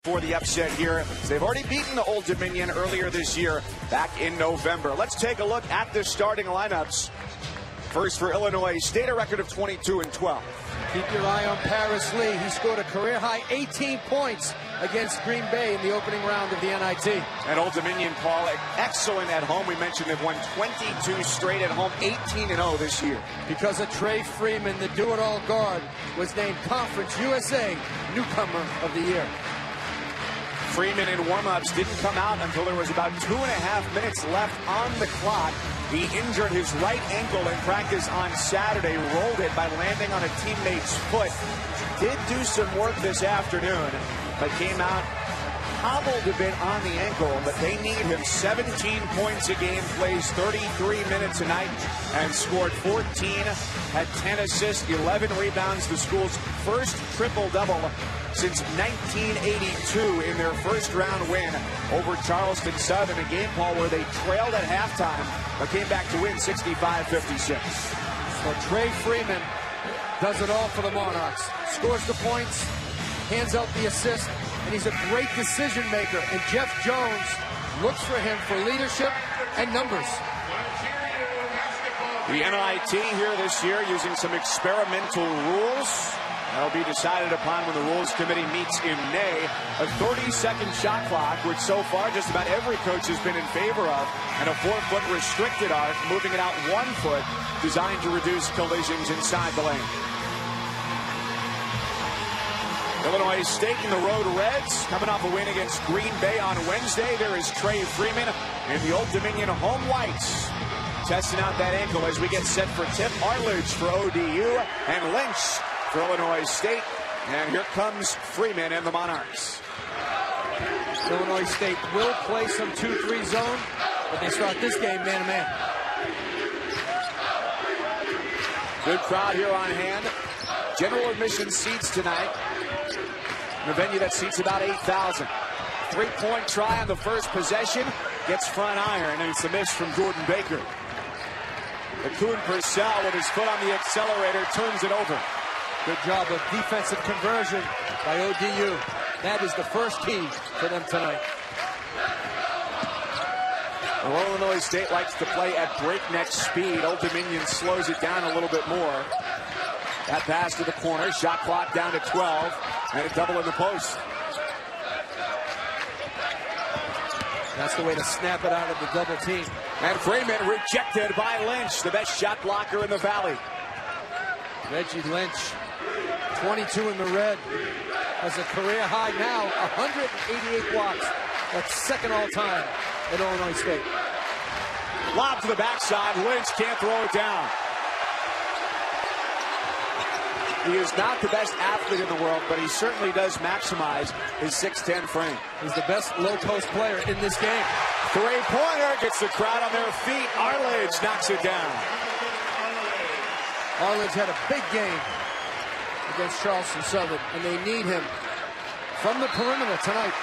for the upset here. They've already beaten the Old Dominion earlier this year, back in November. Let's take a look at the starting lineups. First for Illinois State, a record of 22-12. Keep your eye on Paris Lee. He scored a career-high 18 points against Green Bay in the opening round of the NIT. And Old Dominion, Paul, excellent at home. We mentioned they've won 22 straight at home, 18-0 this year. Because of Trey Freeman, the do-it-all guard, was named Conference USA Newcomer of the Year. Freeman in warm-ups didn't come out until there was about 2.5 minutes left on the clock. He injured his right ankle in practice on Saturday, rolled it by landing on a teammate's foot. Did do some work this afternoon, but came out hobbled a bit on the ankle, but they need him. 17 points a game, plays 33 minutes a night, and scored 14, had 10 assists, 11 rebounds, the school's first triple-double since 1982 in their first-round win over Charleston Southern, a game, Paul, where they trailed at halftime, but came back to win 65-56. So Trey Freeman does it all for the Monarchs. Scores the points, hands out the assist, and he's a great decision maker. And Jeff Jones looks for him for leadership and numbers. The NIT here this year using some experimental rules. That'll be decided upon when the Rules Committee meets in May. A 30-second shot clock, which so far just about every coach has been in favor of, and a 4-foot restricted arc, moving it out 1 foot, designed to reduce collisions inside the lane. Illinois State in the Road Reds, coming off a win against Green Bay on Wednesday. There is Trey Freeman in the Old Dominion home whites, testing out that ankle as we get set for Tip Arledge for ODU and Lynch for Illinois State. And here comes Freeman and the Monarchs. Illinois State will play some 2-3 zone, but they start this game man-to-man. Good crowd here on hand. General admission seats tonight. In a venue that seats about 8,000. Three-point try on the first possession. Gets front iron, and it's a miss from Jordan Baker. Coon Purcell with his foot on the accelerator turns it over. Good job of defensive conversion by ODU. That is the first key for them tonight. Well, Illinois State likes to play at breakneck speed. Old Dominion slows it down a little bit more. That pass to the corner, shot clock down to 12, and a double in the post. That's the way to snap it out of the double team. And Freeman rejected by Lynch, the best shot blocker in the Valley. Reggie Lynch, 22 in the red, has a career high now, 188 blocks. That's second all time at Illinois State. Lob to the backside, Lynch can't throw it down. He is not the best athlete in the world, but he certainly does maximize his 6'10" frame. He's the best low-post player in this game. Three-pointer gets the crowd on their feet. Arledge knocks it down. Arledge had a big game against Charleston Southern, and they need him from the perimeter tonight.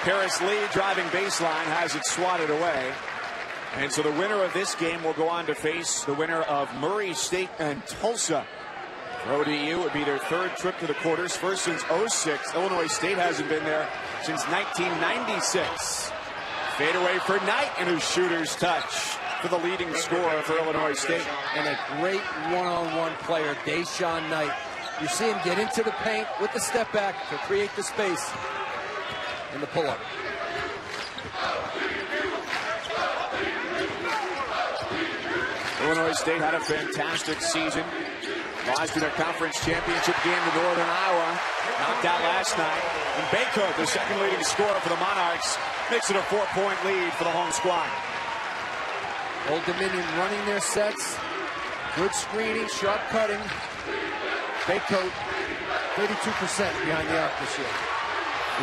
Paris Lee driving baseline has it swatted away. And so the winner of this game will go on to face the winner of Murray State and Tulsa. For ODU, would be their third trip to the quarters, first since '06. Illinois State hasn't been there since 1996. Fadeaway for Knight, and a shooter's touch for the leading scorer for Illinois State. And a great one-on-one player, Deshaun Knight. You see him get into the paint with the step back to create the space and the pull-up. Illinois State had a fantastic season. Lost in a conference championship game to Northern Iowa. Knocked out last night. And Baker, the second leading scorer for the Monarchs, makes it a 4-point lead for the home squad. Old Dominion running their sets. Good screening, sharp cutting. Baker, 32% behind the arc this year.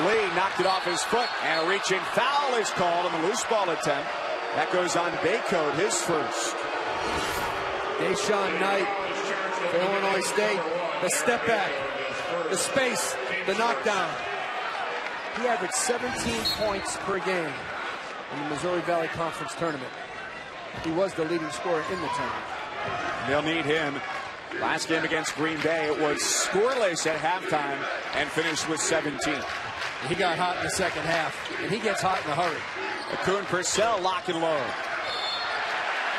Lee knocked it off his foot, and a reach-in foul is called on the loose ball attempt. That goes on Baycoat, his first. Deshaun Knight for Illinois State. The step back, the space, the knockdown. He averaged 17 points per game in the Missouri Valley Conference tournament. He was the leading scorer in the tournament. They'll need him. Last game against Green Bay, it was scoreless at halftime and finished with 17. He got hot in the second half, and he gets hot in a hurry. Akun Purcell lock and load.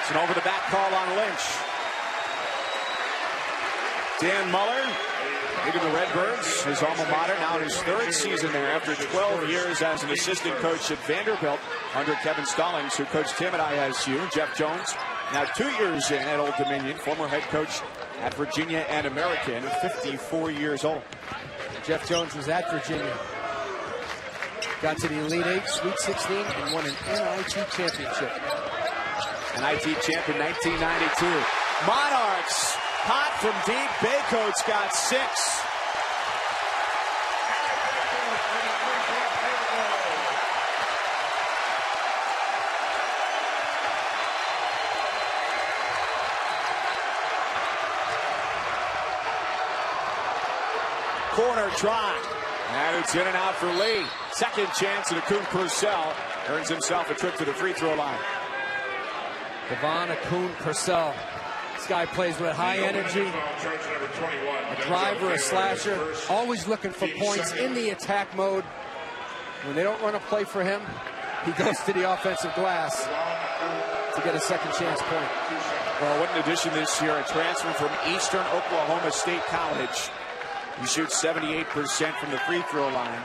It's an over-the-back call on Lynch. Dan Muller, leading the Redbirds, his alma mater, now in his third season there after 12 years as an assistant coach at Vanderbilt under Kevin Stallings, who coached him at ISU. Jeff Jones, now 2 years in at Old Dominion, former head coach at Virginia and American, 54 years old. Jeff Jones was at Virginia. Got to the Elite Eight, Sweet 16, and won an NIT championship. NIT champ in 1992. Monarchs, hot from deep. Baycoat's got 6. Corner try. And it's in and out for Lee. Second chance, and Akun Purcell earns himself a trip to the free throw line. Devon Akun Purcell. This guy plays with high energy. A driver, a slasher. Always looking for points in the attack mode. When they don't run a play for him, he goes to the offensive glass to get a second chance point. Well, what an addition this year. A transfer from Eastern Oklahoma State College. He shoots 78% from the free throw line.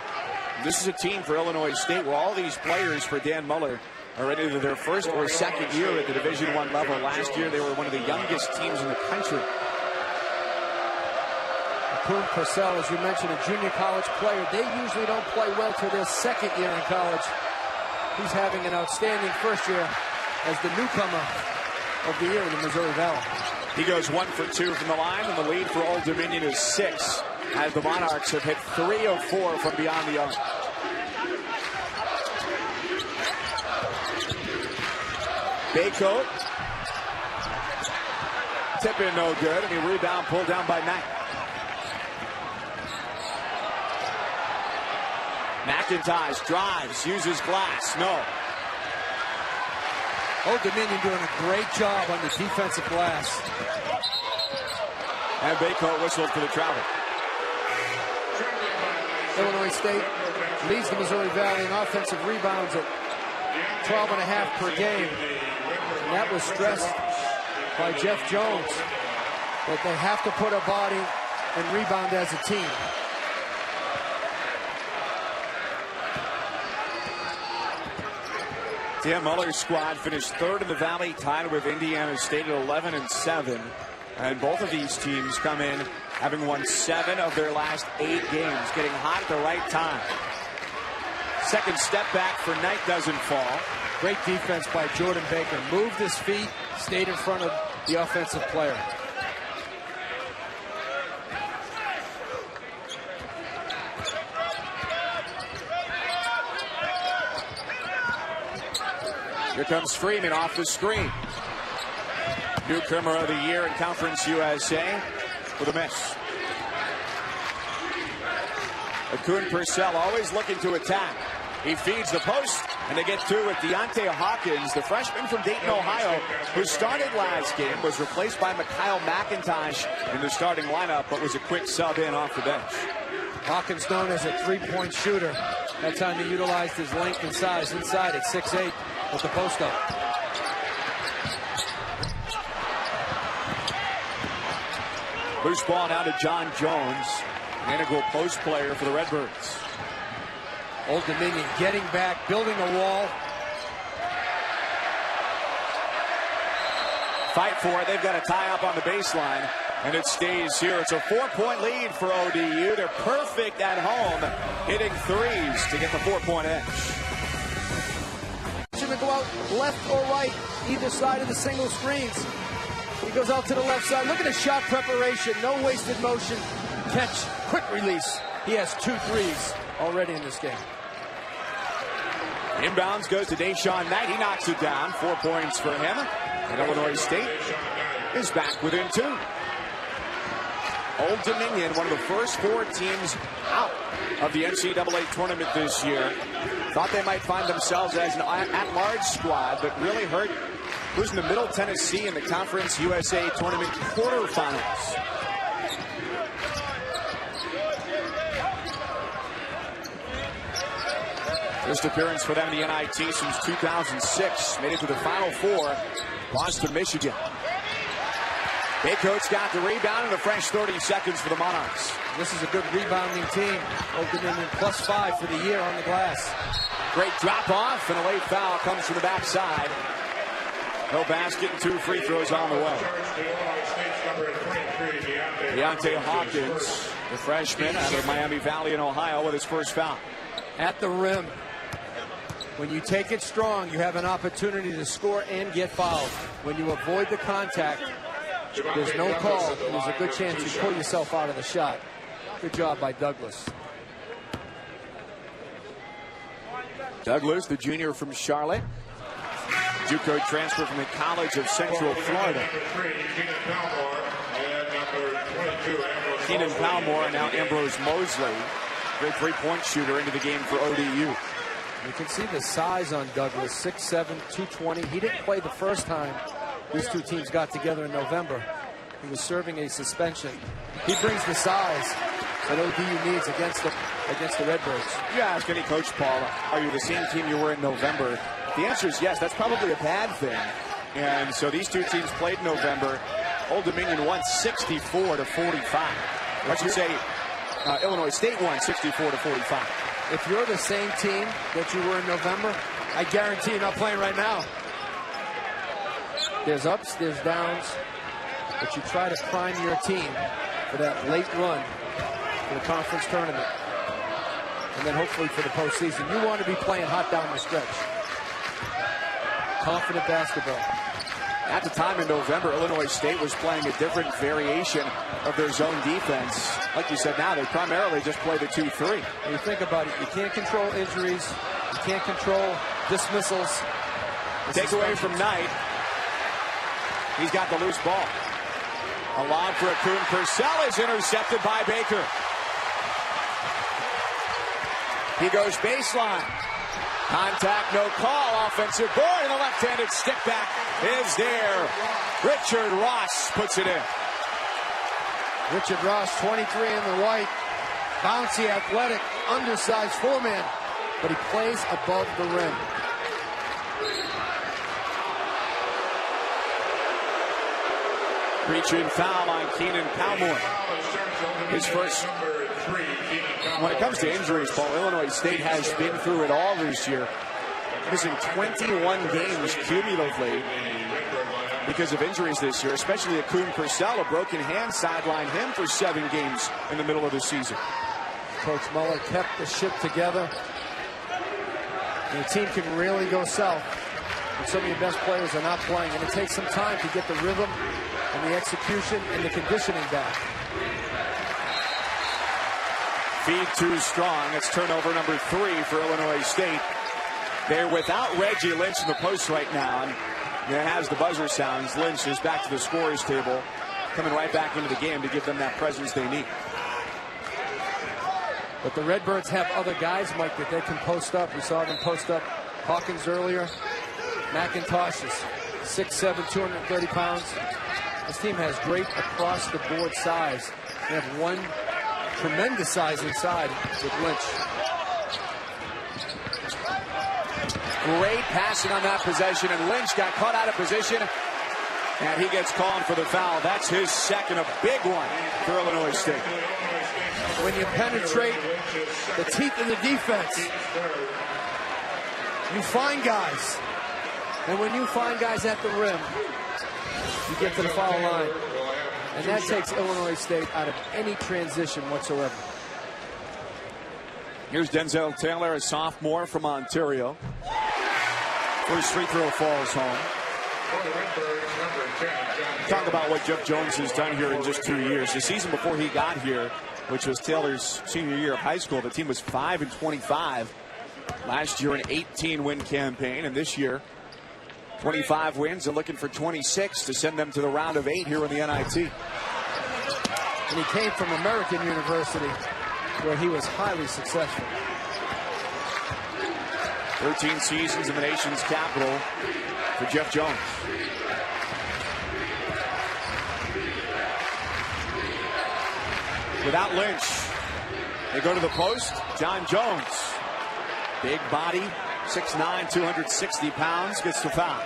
This is a team for Illinois State where all these players for Dan Muller are in either their first or second year at the Division I level. Last year, they were one of the youngest teams in the country. Akun Purcell, as you mentioned, a junior college player. They usually don't play well till their second year in college. He's having an outstanding first year as the newcomer of the year in the Missouri Valley. He goes 1 for 2 from the line, and the lead for Old Dominion is 6. As the Monarchs have hit 3 of 4 from beyond the arc. Baycoat. Tip in no good, and he rebound pulled down by Knight. McIntosh drives, uses glass, no. Old Dominion doing a great job on the defensive glass. And Baycoat whistled for the travel. Illinois State leads the Missouri Valley in offensive rebounds at 12.5 per game. And that was stressed by Jeff Jones, that they have to put a body and rebound as a team. Dan Muller's squad finished third in the Valley, tied with Indiana State at 11-7. And both of these teams come in having won 7 of their last 8 games, getting hot at the right time. Second step back for Knight doesn't fall. Great defense by Jordan Baker. Moved his feet, stayed in front of the offensive player. Here comes Freeman off the screen. Newcomer of the year in Conference USA with a miss. Akun Purcell always looking to attack. He feeds the post, and they get 2 with Deontay Hawkins, the freshman from Dayton, Ohio, who started last game, was replaced by Mikhail McIntosh in the starting lineup, but was a quick sub in off the bench. Hawkins known as a three-point shooter. That time he utilized his length and size inside at 6'8" with the post up. Loose ball now to John Jones, an integral post player for the Redbirds. Old Dominion getting back, building a wall. Fight for it. They've got to tie up on the baseline, and it stays here. It's a 4-point lead for ODU. They're perfect at home, hitting threes to get the 4-point edge. To go out left or right, either side of the single screens. He goes out to the left side. Look at his shot preparation. No wasted motion. Catch, quick release. He has 2 threes already in this game. Inbounds goes to Deshaun Knight. He knocks it down. 4 points for him. And Illinois State is back within 2. Old Dominion, one of the first 4 teams out of the NCAA tournament this year. Thought they might find themselves as an at-large squad, but really hurt losing to Middle Tennessee in the Conference USA Tournament quarterfinals. First appearance for them in the NIT since 2006. Made it to the Final Four. Lost to Michigan. Baycoat's got the rebound and a fresh 30 seconds for the Monarchs. This is a good rebounding team. Opening in +5 for the year on the glass. Great drop off and a late foul comes from the backside. No basket and 2 free throws on the way. Deontay Hawkins, the freshman out of Miami Valley in Ohio, with his first foul. At the rim. When you take it strong, you have an opportunity to score and get fouled. When you avoid the contact, there's no call. There's a good chance you pull yourself out of the shot. Good job by Douglas. Douglas, the junior from Charlotte. JUCO transfer from the College of Central Florida. Keenan Palmore and now Ambrose Mosley. Great three-point shooter into the game for ODU. You can see the size on Douglas, 6'7", 220. He didn't play the first time these two teams got together in November. He was serving a suspension. He brings the size that ODU needs against the Redbirds. You ask any coach, Paul, are you the same team you were in November? The answer is yes. That's probably a bad thing. And so these two teams played in November. Old Dominion won 64-45. I should say Illinois State won 64-45. If you're the same team that you were in November, I guarantee you're not playing right now. There's ups, there's downs, but you try to prime your team for that late run for the conference tournament. And then hopefully for the postseason. You want to be playing hot down the stretch. Confident basketball. At the time in November, Illinois State was playing a different variation of their zone defense. Like you said, now they primarily just play the 2-3. When you think about it, you can't control injuries. You can't control dismissals. Take away from Knight. He's got the loose ball. A lob for Akun Purcell is intercepted by Baker. He goes baseline. Contact, no call. Offensive board, and the left-handed stick back is there. Richard Ross puts it in. Richard Ross, 23 in the white. Bouncy, athletic, undersized four-man. But he plays above the rim. Reaching foul on Keenan Palmore. His first. When it comes to injuries, Paul, Illinois State has been through it all this year. Missing 21 games cumulatively because of injuries this year, especially Akun Purcell, a broken hand, sidelined him for 7 games in the middle of the season. Coach Muller kept the ship together. And the team can really go south when some of your best players are not playing, and it takes some time to get the rhythm and the execution and the conditioning back. Feed too strong. It's turnover number 3 for Illinois State. They're without Reggie Lynch in the post right now. And as the buzzer sounds, Lynch is back to the scorer's table, coming right back into the game to give them that presence they need. But the Redbirds have other guys, Mike, that they can post up. We saw them post up Hawkins earlier. McIntosh is 6'7", 230 pounds. This team has great across-the-board size. They have one tremendous size inside with Lynch. Great passing on that possession, and Lynch got caught out of position, and he gets called for the foul. That's his second, a big one for Illinois State. When you penetrate the teeth of the defense, you find guys. And when you find guys at the rim, you get to the foul line. And that takes Illinois State out of any transition whatsoever. Here's Denzel Taylor, a sophomore from Ontario. First free throw falls home. Talk about what Jeff Jones has done here in just 2 years. The season before he got here, which was Taylor's senior year of high school, the team was 5-25. Last year, an 18-win campaign, and this year, 25 wins and looking for 26 to send them to the round of 8 here in the NIT. And he came from American University, where he was highly successful. 13 seasons in the nation's capital for Jeff Jones. Without Lynch, they go to the post. John Jones Big body, 6'9", 260 pounds, gets the foul.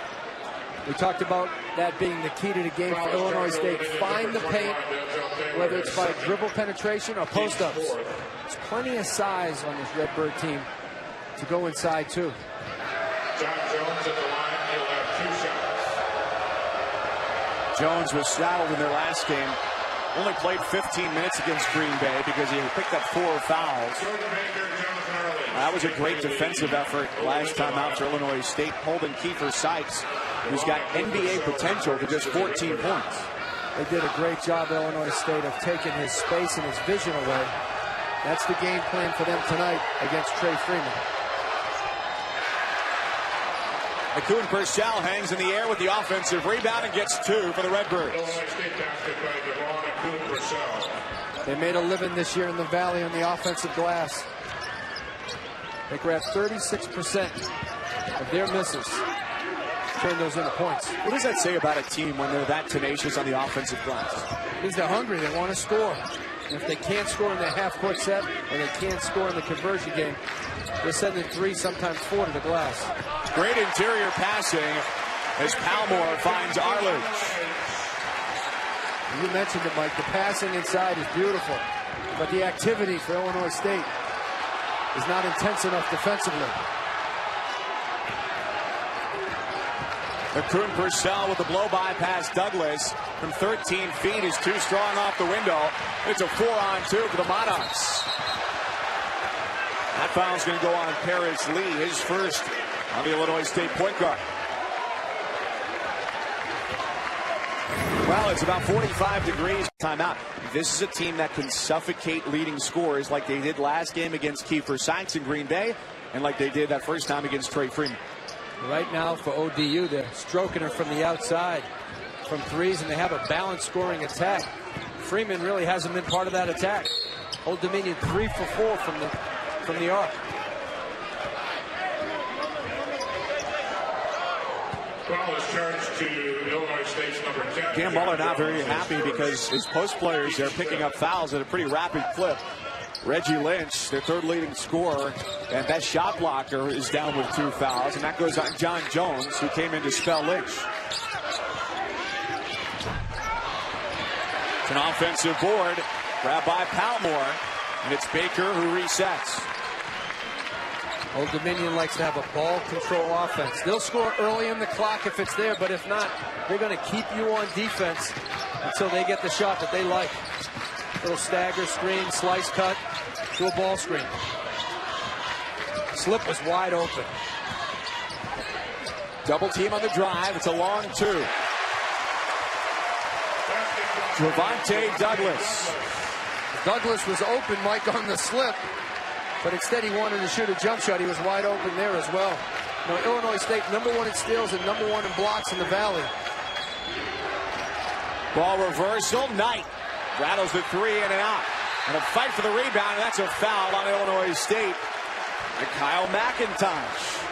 We talked about that being the key to the game for Illinois State. Find the paint, whether it's by dribble penetration or post-ups. There's plenty of size on this Redbird team to go inside, too. John Jones at the line. He'll have 2 shots. Jones was saddled in their last game. Only played 15 minutes against Green Bay because he picked up 4 fouls. That was a great defensive effort last time out for Illinois State. Holding Kiefer Sykes, who's got NBA potential, to just 14 points. They did a great job, Illinois State, of taking his space and his vision away. That's the game plan for them tonight against Trey Freeman. McCune Purcell hangs in the air with the offensive rebound and gets 2 for the Redbirds. They made a living this year in the Valley on the offensive glass. They grabbed 36% of their misses. Turn those into points. What does that say about a team when they're that tenacious on the offensive glass? It means they're hungry. They want to score. And if they can't score in the half-court set or they can't score in the conversion game, they're sending 3, sometimes 4 to the glass. Great interior passing as Palmore finds Arledge. You mentioned it, Mike. The passing inside is beautiful, but the activity for Illinois State is not intense enough defensively. McCune Purcell with the blow-by pass. Douglas from 13 feet is too strong off the window. It's a 4-on-2 for the Monarchs. That foul's going to go on Paris Lee, his first on the Illinois State point guard. Well, it's about 45 degrees. Timeout. This is a team that can suffocate leading scorers like they did last game against Kiefer Sykes in Green Bay and like they did that first time against Trey Freeman. Right now for ODU, they're stroking her from the outside from threes, and they have a balanced scoring attack. Freeman really hasn't been part of that attack. Old Dominion 3 for 4 from the arc. Foul is charged to Illinois State's number 10. Cam Muller not very happy because his post players, they're picking up fouls at a pretty rapid clip. Reggie Lynch, their third leading scorer and best shot blocker, is down with 2 fouls, and that goes on John Jones, who came in to spell Lynch. It's an offensive board grabbed by Palmore, and it's Baker who resets. Old Dominion likes to have a ball control offense. They'll score early in the clock if it's there, but if not, they're going to keep you on defense until they get the shot that they like. Little stagger, screen, slice cut to a ball screen. Slip was wide open. Double team on the drive. It's a long 2. Javante Douglas. Douglas was open, Mike, on the slip, but instead he wanted to shoot a jump shot. He was wide open there as well. You know, Illinois State #1 in steals and #1 in blocks in the Valley. Ball reversal. Knight rattles the 3 in and out. And a fight for the rebound, and that's a foul on Illinois State. And Kyle McIntosh.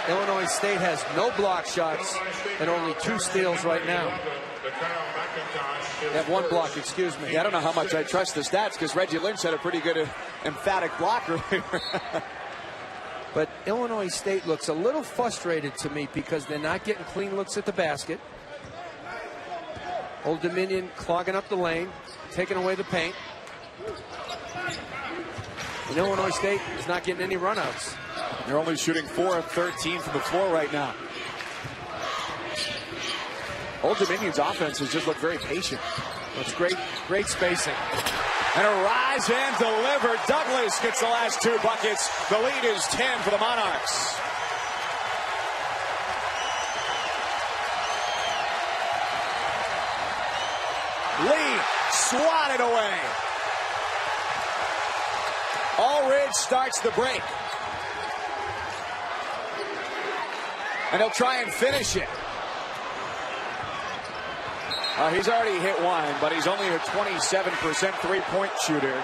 Illinois State has no block shots and only 2 steals right now. They have 1 block, excuse me. Yeah, I don't know how much I trust the stats because Reggie Lynch had a pretty good emphatic block earlier. But Illinois State looks a little frustrated to me because they're not getting clean looks at the basket. Old Dominion clogging up the lane, taking away the paint. And Illinois State is not getting any runouts. They're only shooting 4 of 13 from the floor right now. Old Dominion's offense has just looked very patient. It's great spacing. And a rise and deliver. Douglas gets the last 2 buckets. The lead is 10 for the Monarchs. Lee swatted away. Allridge starts the break. And he'll try and finish it. He's already hit 1, but he's only a 27% three-point shooter.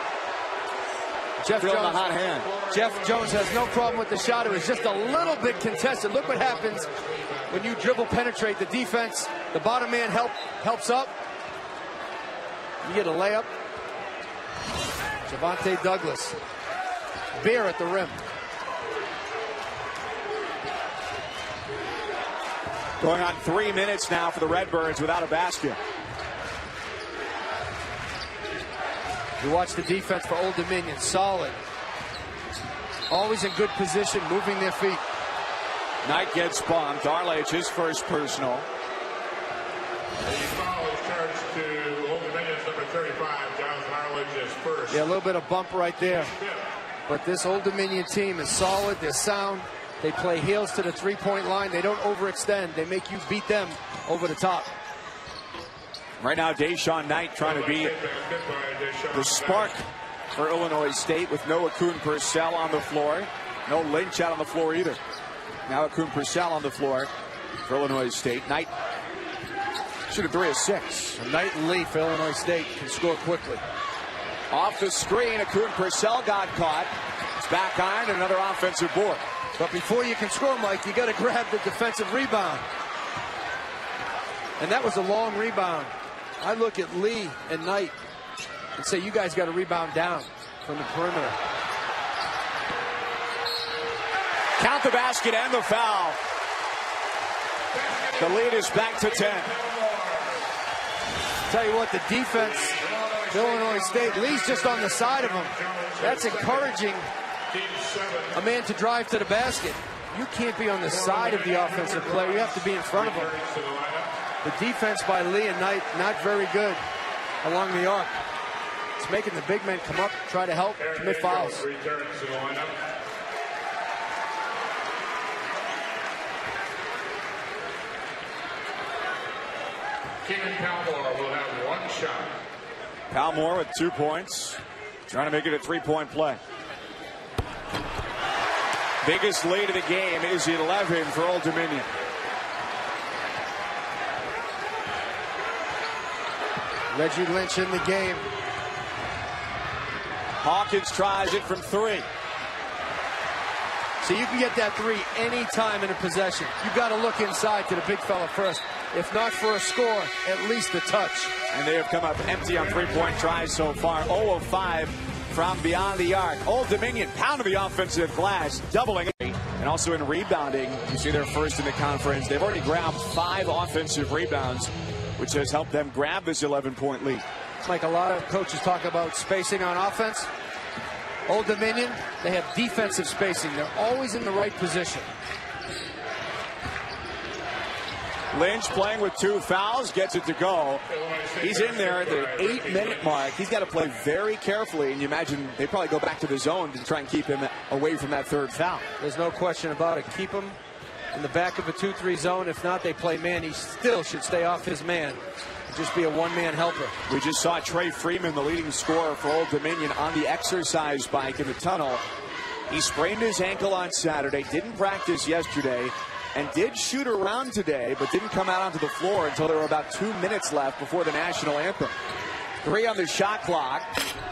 Jeff Jones, the hot hand. Jeff Jones has no problem with the shot. It was just a little bit contested. Look what happens when you dribble penetrate the defense. The bottom man helps up. You get a layup. Javante Douglas. Beer at the rim. Going on 3 minutes now for the Redbirds without a basket. You watch the defense for Old Dominion. Solid. Always in good position, moving their feet. Knight gets bumped. Arledge, his first personal. The foul is charged to Old Dominion's number 35, Jonathan Arledge, is first. Yeah, a little bit of bump right there. But this Old Dominion team is solid. They're sound. They play heels to the three-point line. They don't overextend. They make you beat them over the top. Right now, Deshaun Knight trying to be the spark for Illinois State with no Akun Purcell on the floor. No Lynch out on the floor either. Now Akun Purcell on the floor for Illinois State. Knight shooting 3 of 6. Knight and Lee for Illinois State can score quickly. Off the screen, Akun Purcell got caught. It's back iron, another offensive board. But before you can score, Mike, you got to grab the defensive rebound. And that was a long rebound. I look at Lee and Knight and say, you guys got to rebound down from the perimeter. Count the basket and the foul. The lead is back to 10. Tell you what, the defense, Illinois State, Lee's just on the side of him. That's encouraging a man to drive to the basket. You can't be on the side of the offensive player. You have to be in front of him. The defense by Lee and Knight, not very good along the arc. It's making the big men come up, try to help, commit fouls. Keenan Palmore will have one shot. Palmore with 2 points. Trying to make it a three-point play. Biggest lead of the game is 11 for Old Dominion. Reggie Lynch in the game. Hawkins tries it from 3. So you can get that 3 any time in a possession. You've got to look inside to the big fella first. If not for a score, at least a touch. And they have come up empty on three-point tries so far. 0 of 5 from beyond the arc. Old Dominion pounding the offensive glass, doubling it. And also in rebounding, you see they're first in the conference. They've already grabbed 5 offensive rebounds, which has helped them grab this 11-point lead. Like a lot of coaches talk about spacing on offense. Old Dominion, they have defensive spacing. They're always in the right position. Lynch playing with 2 fouls, gets it to go. He's in there at the 8-minute mark. He's got to play very carefully, and you imagine they probably go back to the zone to try and keep him away from that 3rd foul. There's no question about it. Keep him in the back of a 2-3 zone. If not, they play man. He still should stay off his man. Just be a one-man helper. We just saw Trey Freeman, the leading scorer for Old Dominion, on the exercise bike in the tunnel. He sprained his ankle on Saturday, didn't practice yesterday, and did shoot around today, but didn't come out onto the floor until there were about 2 minutes left before the national anthem. 3 on the shot clock,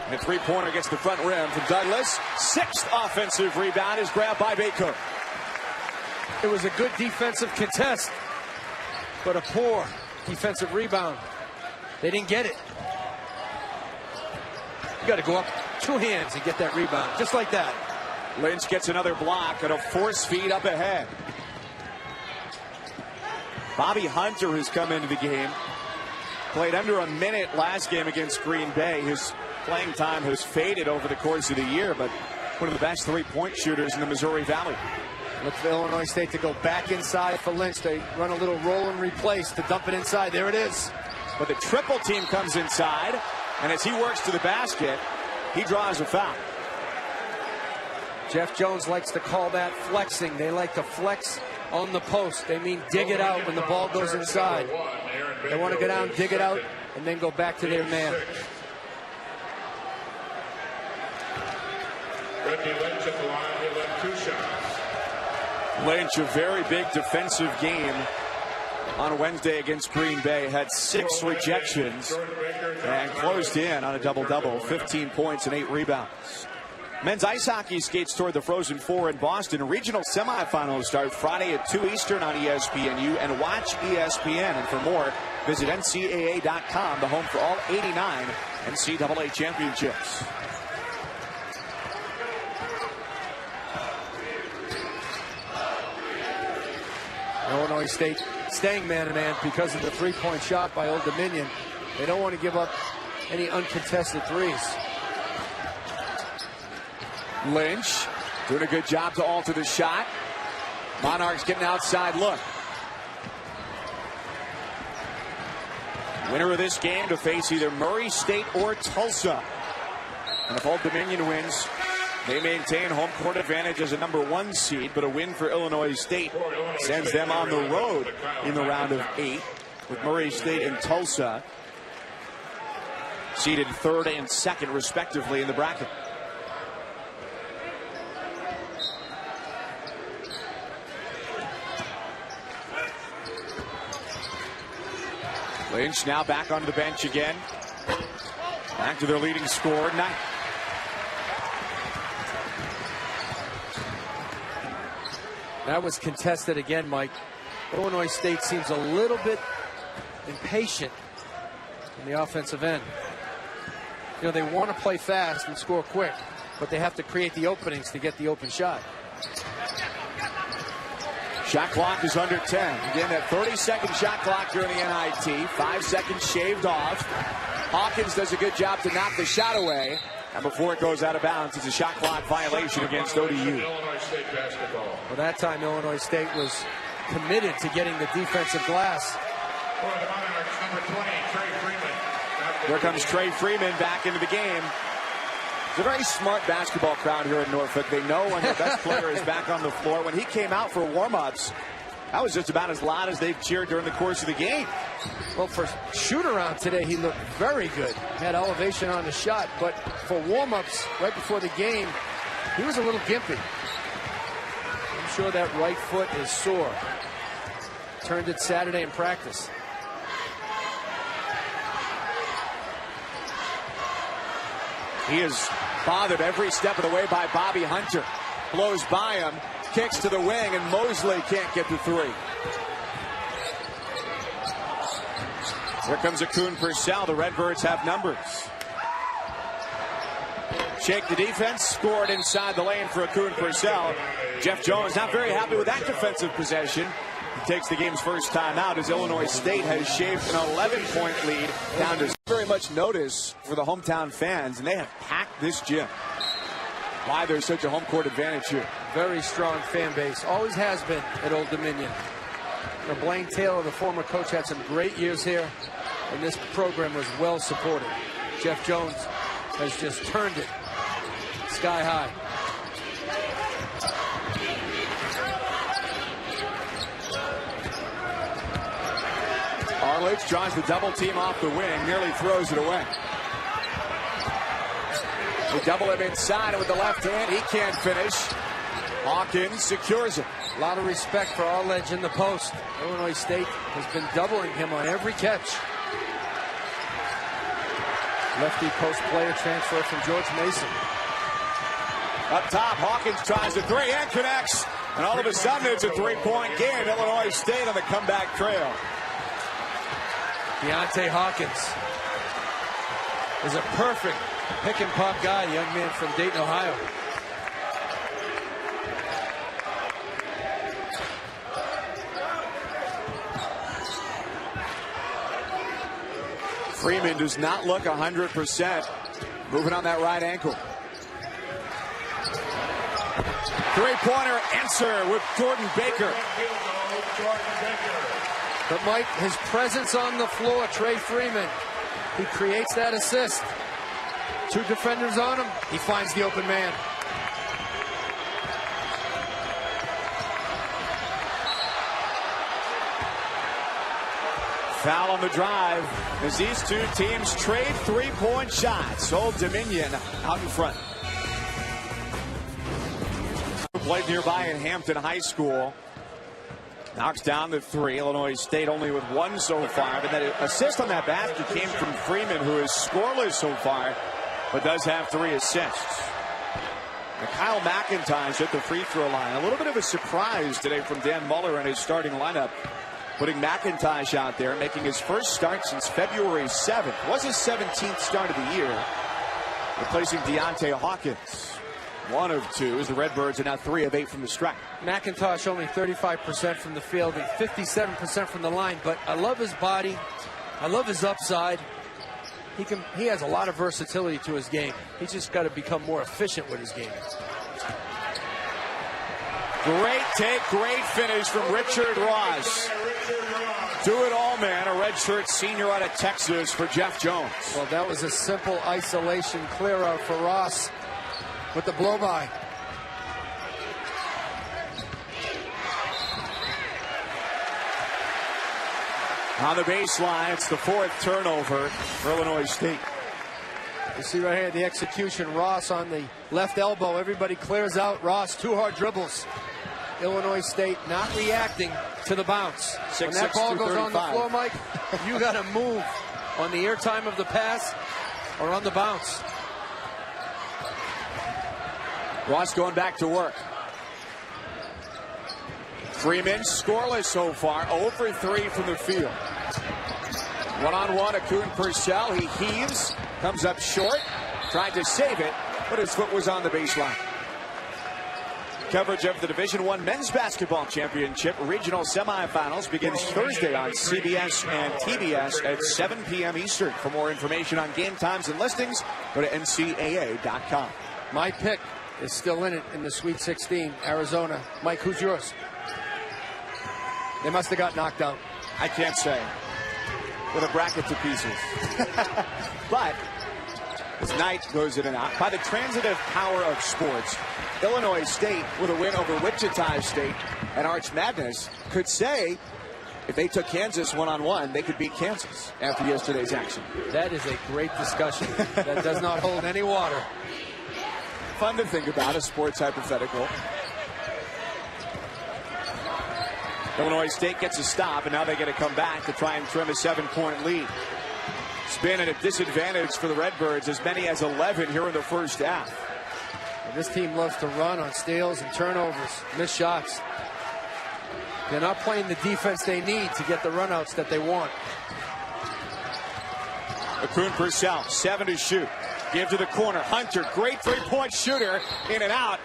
and a three-pointer gets the front rim from Douglas. 6th offensive rebound is grabbed by Baker. It was a good defensive contest, but a poor defensive rebound. They didn't get it. You got to go up 2 hands and get that rebound, just like that. Lynch gets another block and a force feed up ahead. Bobby Hunter has come into the game. Played under a minute last game against Green Bay. His playing time has faded over the course of the year, but one of the best three-point shooters in the Missouri Valley. Look for Illinois State to go back inside for Lynch. They run a little roll and replace to dump it inside. There it is. But the triple team comes inside, and as he works to the basket, he draws a foul. Jeff Jones likes to call that flexing. They like to flex on the post. They mean dig it out when the ball goes inside. They want to go down, dig it out, and then go back to their man. Reggie Lynch at the line, he'll have 2 shots. Lynch, a very big defensive game on Wednesday against Green Bay. Had 6 rejections and closed in on a double-double. 15 points and 8 rebounds. Men's ice hockey skates toward the Frozen Four in Boston. Regional semifinals start Friday at 2 Eastern on ESPNU, and watch ESPN. And for more, visit NCAA.com, the home for all 89 NCAA championships. Illinois State staying man-to-man because of the three-point shot by Old Dominion. They don't want to give up any uncontested threes. Lynch doing a good job to alter the shot. Monarchs getting an outside look. Winner of this game to face either Murray State or Tulsa. And if Old Dominion wins, they maintain home court advantage as a #1 seed, but a win for Illinois State sends them on the road in the round of 8, with Murray State and Tulsa seeded 3rd and 2nd respectively in the bracket. Lynch now back onto the bench again. Back to their leading scorer, Knight. That was contested again, Mike. Illinois State seems a little bit impatient in the offensive end. You know, they want to play fast and score quick, but they have to create the openings to get the open shot. Shot clock is under 10. Again, that 30-second shot clock during the NIT. 5 seconds shaved off. Hawkins does a good job to knock the shot away. And before it goes out of bounds, it's a shot clock violation against ODU. Illinois State basketball. Well, that time Illinois State was committed to getting the defensive glass. For the Monarchs, number 20, Trey Freeman. Here comes Trey Freeman back into the game. It's a very smart basketball crowd here in Norfolk. They know when their best player is back on the floor. When he came out for warm-ups, that was just about as loud as they've cheered during the course of the game. Well, for shoot-around today, he looked very good. Had elevation on the shot, but for warm-ups right before the game, he was a little gimpy. I'm sure that right foot is sore. Turned it Saturday in practice. He is bothered every step of the way by Bobby Hunter. Blows by him, kicks to the wing, and Mosley can't get the three. Here comes Akun Purcell. The Redbirds have numbers. Shake the defense, scored inside the lane for Akun Purcell. Jeff Jones not very happy with that defensive possession. He takes the game's first time out as Illinois State has shaved an 11-point lead down to very much notice for the hometown fans, and they have packed this gym. Why there's such a home court advantage here. Very strong fan base. Always has been at Old Dominion. You know, Blaine Taylor, the former coach, had some great years here, and this program was well supported. Jeff Jones has just turned it sky high. Arledge draws the double team off the wing, nearly throws it away. They double him inside, and with the left hand, he can't finish. Hawkins secures it. A lot of respect for Arledge in the post. Illinois State has been doubling him on every catch. Lefty post player transfer from George Mason. Up top, Hawkins tries the three and connects. And all of a sudden, it's a three-point game. Illinois State on the comeback trail. Deontay Hawkins is a perfect pick-and-pop guy, young man from Dayton, Ohio. Freeman does not look 100%. Moving on that right ankle. Three-pointer answer with Jordan Baker. But Mike, his presence on the floor, Trey Freeman, he creates that assist. Two defenders on him, he finds the open man. Foul on the drive as these two teams trade three-point shots. Old Dominion out in front. Played nearby in Hampton High School. Knocks down the three. Illinois State only with one so far. But that assist on that basket came from Freeman, who is scoreless so far, but does have 3 assists. And Kyle McIntosh at the free throw line. A little bit of a surprise today from Dan Muller and his starting lineup, putting McIntosh out there, making his first start since February 7th. Was his 17th start of the year, replacing Deontay Hawkins. 1 of 2 as the Redbirds are now 3 of 8 from the stripe. McIntosh only 35% from the field and 57% from the line, but I love his body. I love his upside. He has a lot of versatility to his game. He's just got to become more efficient with his game. Great take, great finish from Richard Ross. Do it all, man. A redshirt senior out of Texas for Jeff Jones. Well, that was a simple isolation clear out for Ross with the blow-by. On the baseline, it's the 4th turnover for Illinois State. You see right here the execution. Ross on the left elbow. Everybody clears out. Ross, 2 hard dribbles. Illinois State not reacting to the bounce. When that ball goes on the floor, Mike, you got to move on the airtime of the pass or on the bounce. Ross going back to work. Freeman scoreless so far, 0 for 3 from the field. One-on-one, Akun Purcell. He heaves, comes up short, tried to save it, but his foot was on the baseline. Coverage of the Division I Men's Basketball Championship Regional Semifinals begins Thursday on CBS and TBS at 7 p.m. Eastern. For more information on game times and listings, go to ncaa.com. My pick is still in it in the Sweet 16, Arizona. Mike, who's yours? They must have got knocked out. I can't say. With a bracket to pieces. But as night goes in and out, by the transitive power of sports, Illinois State, with a win over Wichita State and Arch Madness, could say if they took Kansas one-on-one, they could beat Kansas after yesterday's action. That is a great discussion. That does not hold any water. Fun to think about, a sports hypothetical. Illinois State gets a stop, and now they get to come back to try and trim a 7-point lead. It's been at a disadvantage for the Redbirds, as many as 11 here in the first half. This team loves to run on steals and turnovers, miss shots. They're not playing the defense they need to get the runouts that they want. Akun Purcell, 7 to shoot. Give to the corner. Hunter, great three-point shooter, in and out.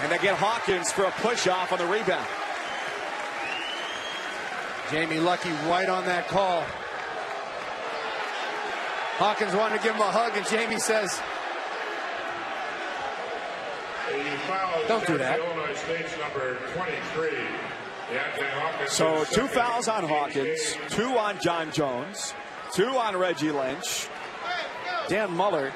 And they get Hawkins for a push-off on the rebound. Jamie Lucky right on that call. Hawkins wanted to give him a hug, and Jamie says, don't do that. Illinois State's number 23. So 2 fouls on Hawkins, 2 on John Jones, 2 on Reggie Lynch. Dan Muller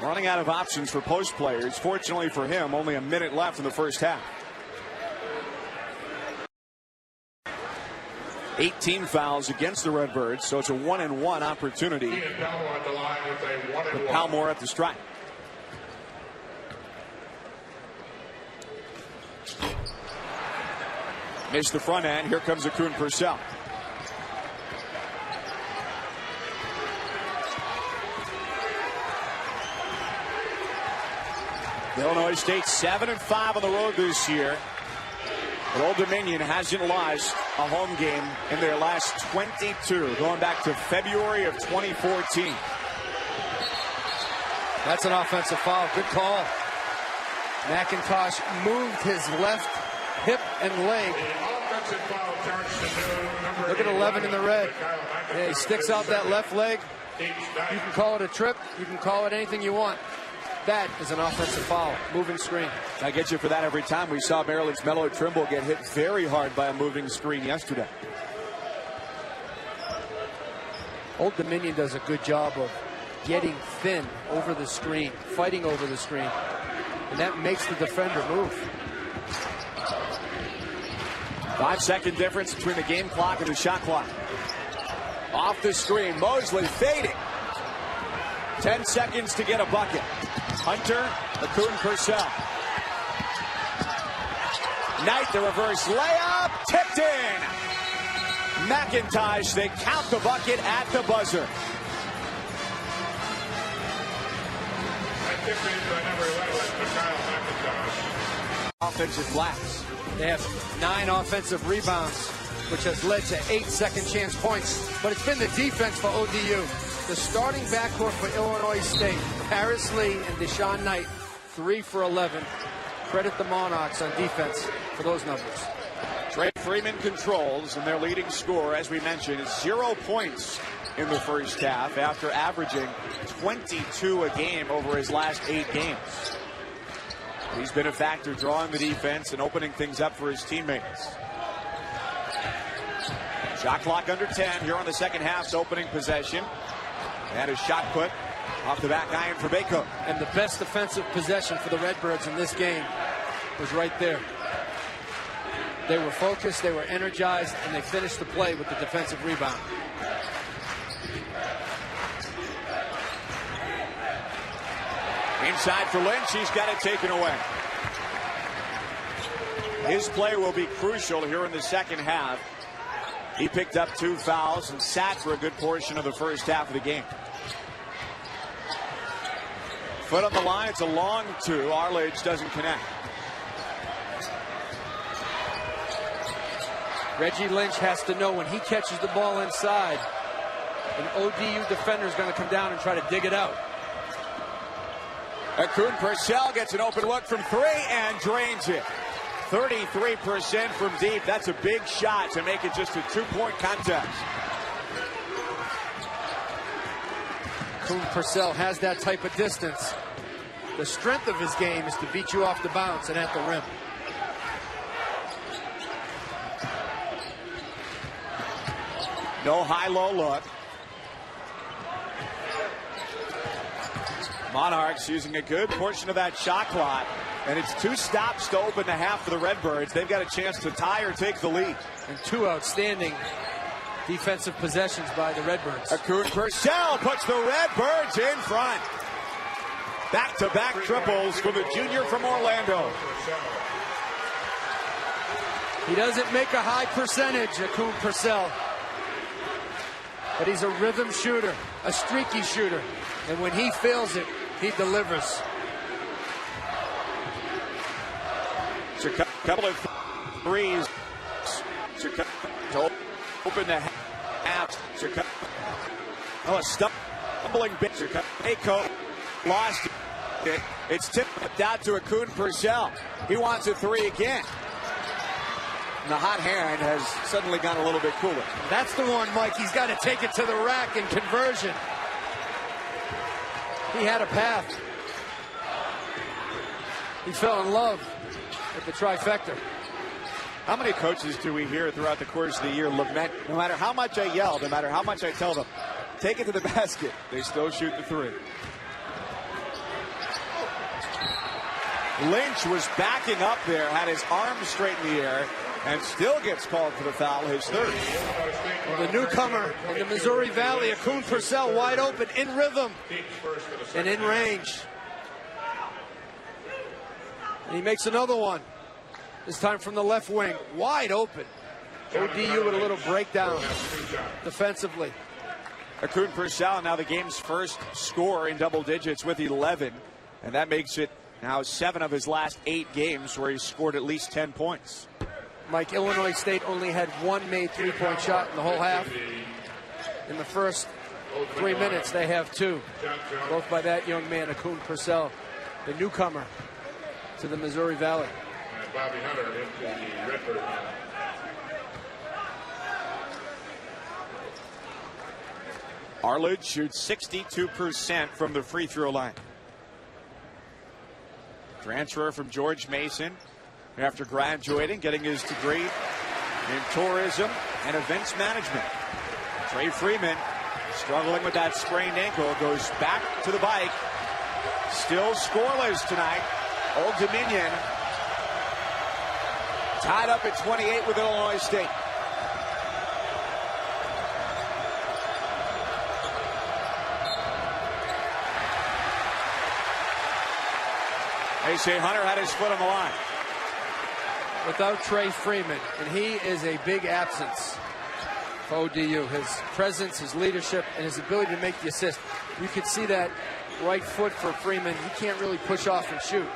running out of options for post players. Fortunately for him, only a minute left in the first half. 18 fouls against the Redbirds, so it's a 1-and-1 opportunity with Palmore at the strike. Missed the front end. Here comes Akun Purcell. Illinois State 7-5 on the road this year. But Old Dominion hasn't lost a home game in their last 22, going back to February of 2014. That's an offensive foul. Good call. McIntosh moved his left hip and leg. Look at 11 in the red. Yeah, he sticks out that left leg. You can call it a trip. You can call it anything you want. That is an offensive foul. Moving screen. I get you for that every time. We saw Maryland's Melo Trimble get hit very hard by a moving screen yesterday. Old Dominion does a good job of getting thin over the screen, fighting over the screen. And that makes the defender move. 5-second difference between the game clock and the shot clock. Off the screen, Mosley fading. 10 seconds to get a bucket. Hunter, Akun Purcell. Knight, the reverse layup, tipped in. McIntosh, they count the bucket at the buzzer. Offensive blast. They have 9 offensive rebounds, which has led to 8 second chance points. But it's been the defense for ODU. The starting backcourt for Illinois State, Paris Lee and Deshaun Knight, 3 for 11. Credit the Monarchs on defense for those numbers. Trey Freeman controls, and their leading scorer, as we mentioned, is 0 points in the first half after averaging 22 a game over his last 8 games. He's been a factor drawing the defense and opening things up for his teammates. Shot clock under 10 here on the second half's opening possession. And a shot put off the back iron for Bako. And the best defensive possession for the Redbirds in this game was right there. They were focused, they were energized, and they finished the play with the defensive rebound. Inside for Lynch, he's got it taken away. His play will be crucial here in the second half. He picked up 2 fouls and sat for a good portion of the first half of the game. Foot on the line, it's a long 2. Arledge doesn't connect. Reggie Lynch has to know when he catches the ball inside, an ODU defender is going to come down and try to dig it out. Akun Purcell gets an open look from 3 and drains it. 33% from deep. That's a big shot to make it just a 2-point contest. Akun Purcell has that type of distance. The strength of his game is to beat you off the bounce and at the rim. No high-low look. Monarchs using a good portion of that shot clock. And it's 2 stops to open the half for the Redbirds. They've got a chance to tie or take the lead. And 2 outstanding defensive possessions by the Redbirds. Akun Purcell puts the Redbirds in front. Back-to-back triples for the junior from Orlando. He doesn't make a high percentage, Akun Purcell. But he's a rhythm shooter, a streaky shooter. And when he feels it, he delivers. So a couple of threes to open the half. Oh, a stumbling bit. Bako lost it. It's tipped out to Akun Purcell. He wants a 3 again. And the hot hand has suddenly gone a little bit cooler. That's the one, Mike. He's got to take it to the rack in conversion. He had a path. He fell in love with the trifecta. How many coaches do we hear throughout the course of the year lament, no matter how much I yell, no matter how much I tell them, take it to the basket, they still shoot the 3. Lynch was backing up there, had his arms straight in the air, and still gets called for the foul, his 3rd. Well, the newcomer in the Missouri Valley, Akun Purcell, wide open, in rhythm, and in range. And he makes another one, this time from the left wing, wide open. ODU with a little breakdown defensively. Akun Purcell now the game's first scorer in double digits with 11, and that makes it now 7 of his last 8 games where he's scored at least 10 points. Mike, Illinois State only had 1 made 3-point shot in the whole half. In the first 3 minutes, they have 2. Both by that young man, Akun Purcell, the newcomer to the Missouri Valley. And Bobby Hunter into the Redbird. Arledge shoots 62% from the free throw line. Transfer from George Mason after graduating, getting his degree in tourism and events management. Trey Freeman struggling with that sprained ankle, goes back to the bike. Still scoreless tonight. Old Dominion tied up at 28 with Illinois State. A.J. Hunter had his foot on the line. Without Trey Freeman, and he is a big absence for ODU. His presence, his leadership, and his ability to make the assist. You could see that right foot for Freeman. He can't really push off and shoot.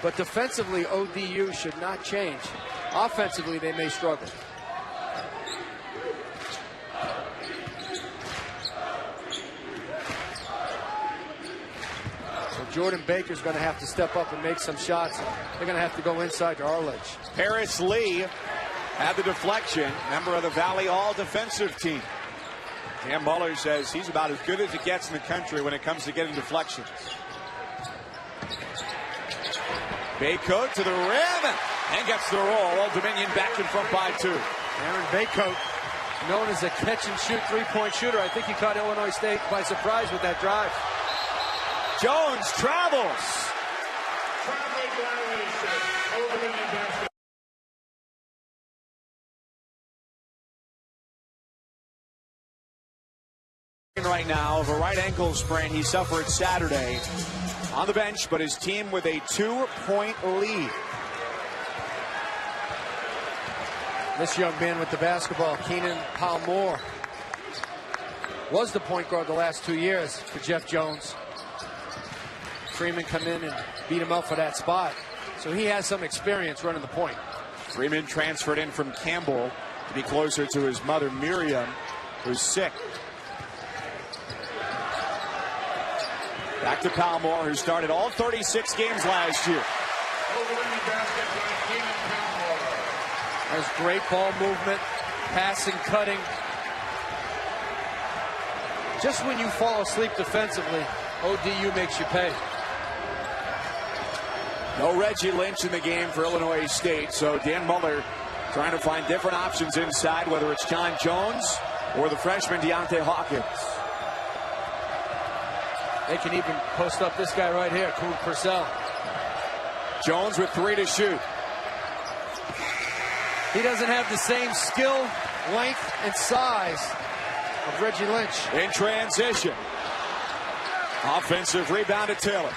But defensively, ODU should not change. Offensively, they may struggle. So Jordan Baker's going to have to step up and make some shots. They're going to have to go inside to Arledge. Paris Lee had the deflection, member of the Valley All defensive team. Dan Muller says he's about as good as it gets in the country when it comes to getting deflections. Baycoat to the rim and gets the roll. Old Dominion back in front by 2. Aaron Baycoat, known as a catch-and-shoot three-point shooter. I think he caught Illinois State by surprise with that drive. Jones travels. Traveling violation. Old Dominion basket. Right now of a right ankle sprain he suffered Saturday. On the bench, but his team with a 2-point lead. This young man with the basketball, Keenan Palmore, was the point guard the last 2 years for Jeff Jones. Freeman come in and beat him up for that spot. So he has some experience running the point. Freeman transferred in from Campbell to be closer to his mother, Miriam, who's sick. Back to Palmore, who started all 36 games last year. There's great ball movement, passing, cutting. Just when you fall asleep defensively, ODU makes you pay. No Reggie Lynch in the game for Illinois State, so Dan Muller trying to find different options inside, whether it's John Jones or the freshman Deontay Hawkins. They can even post up this guy right here, Kuhn Purcell. Jones with 3 to shoot. He doesn't have the same skill, length, and size of Reggie Lynch. In transition. Offensive rebound to Taylor.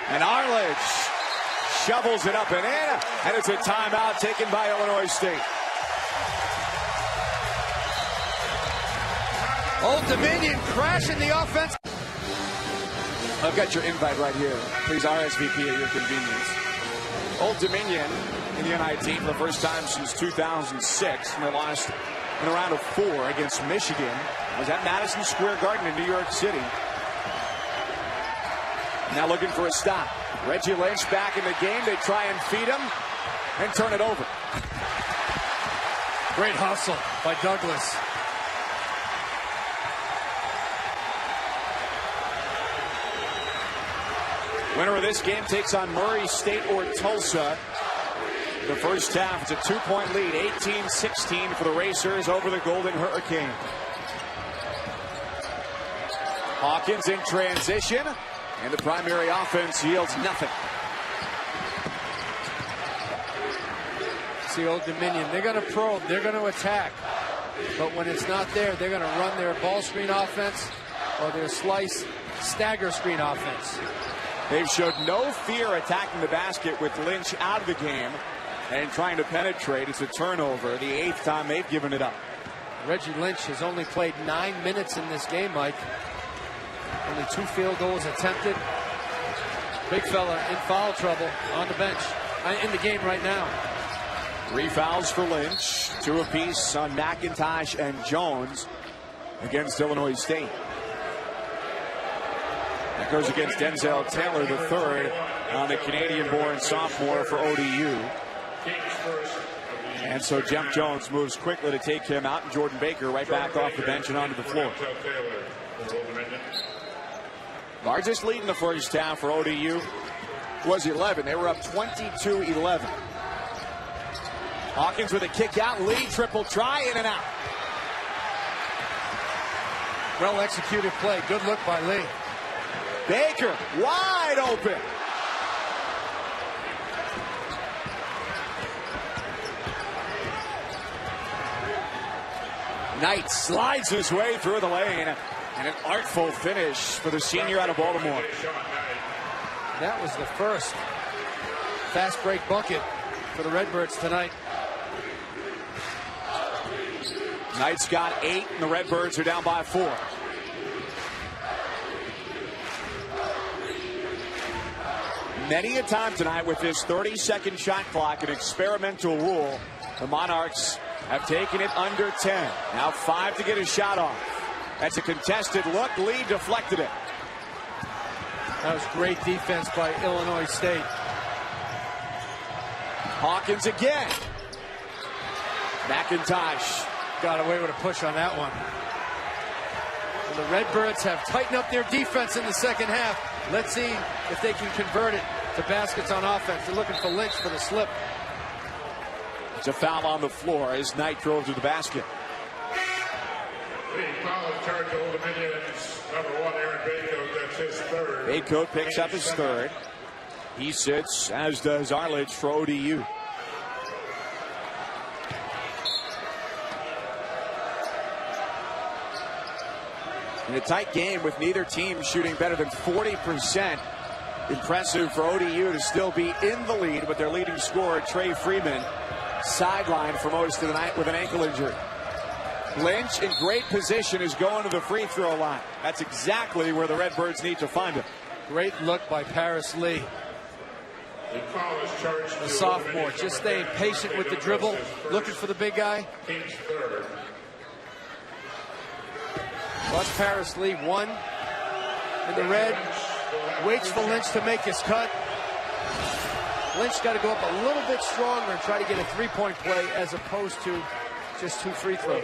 And Arledge shovels it up and in, and it's a timeout taken by Illinois State. Old Dominion crashing the offense. I've got your invite right here. Please RSVP at your convenience. Old Dominion in the NIT for the first time since 2006. And they lost in a round of 4 against Michigan. I was at Madison Square Garden in New York City. Now looking for a stop. Reggie Lynch back in the game. They try and feed him and turn it over. Great hustle by Douglas. Winner of this game takes on Murray State or Tulsa. The first half, it's a 2-point lead, 18-16 for the Racers over the Golden Hurricane. Hawkins in transition, and the primary offense yields nothing. See Old Dominion, they're going to probe, they're going to attack. But when it's not there, they're going to run their ball screen offense or their slice stagger screen offense. They've showed no fear attacking the basket with Lynch out of the game and trying to penetrate. It's a turnover, the 8th time they've given it up. Reggie Lynch has only played 9 minutes in this game, Mike. Only 2 field goals attempted. Big fella in foul trouble on the bench, in the game right now. 3 fouls for Lynch, 2 apiece on McIntosh and Jones against Illinois State. That goes against Denzel Taylor III on the Canadian-born sophomore for ODU. And so Jeff Jones moves quickly to take him out, and Jordan Baker right back off the bench and onto the floor. Largest lead in the first half for ODU was 11. They were up 22-11. Hawkins with a kick out, Lee triple try, in and out. Well executed play, good look by Lee. Baker wide open. Knight slides his way through the lane, and an artful finish for the senior out of Baltimore. That was the first fast break bucket for the Redbirds tonight. Knight's got 8, and the Redbirds are down by 4. Many a time tonight with this 30-second shot clock, an experimental rule, the Monarchs have taken it under 10. Now 5 to get a shot off. That's a contested look. Lee deflected it. That was great defense by Illinois State. Hawkins again. McIntosh Got away with a push on that one. And the Redbirds have tightened up their defense in the second half. Let's see if they can convert it to baskets on offense. They're looking for Lynch for the slip. It's a foul on the floor as Knight drove to the basket. The foul is charged to Old Dominion's number 1, Aaron Baycoat. That's his third. Baycoat picks up his third. He sits, as does Arledge for ODU. In a tight game with neither team shooting better than 40%. Impressive for ODU to still be in the lead with their leading scorer, Trey Freeman, sidelined for most of the night with an ankle injury. Lynch in great position is going to the free throw line. That's exactly where the Redbirds need to find him. Great look by Paris Lee. The sophomore just staying patient with the dribble, looking for the big guy. Watch Paris Lee, 1 in the red. Waits for Lynch to make his cut. Lynch got to go up a little bit stronger and try to get a three-point play as opposed to just 2 free throws.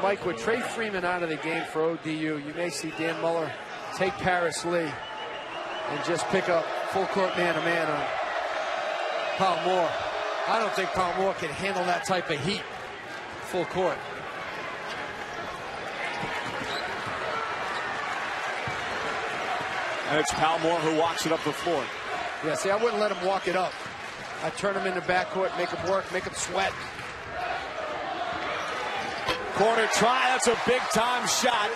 Mike, with Trey Freeman out of the game for ODU, you may see Dan Muller take Paris Lee and just pick up full court man-to-man on Paul Moore. I don't think Paul Moore can handle that type of heat full court. And it's Palmore who walks it up the floor. Yeah, see, I wouldn't let him walk it up. I'd turn him into backcourt, make him work, make him sweat. Corner try, that's a big-time shot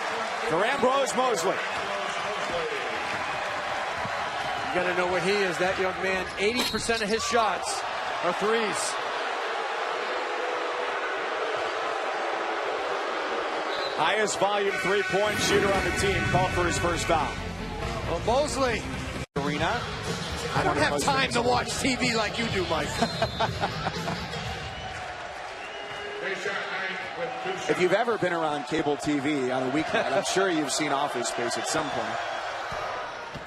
for Ambrose Mosley. You got to know where he is, that young man. 80% of his shots are threes. Highest volume three-point shooter on the team, called for his first foul. Well, Mosley. Arena. I don't have time to watch TV like you do, Mike. If you've ever been around cable TV on a weekend, I'm sure you've seen Office Space at some point.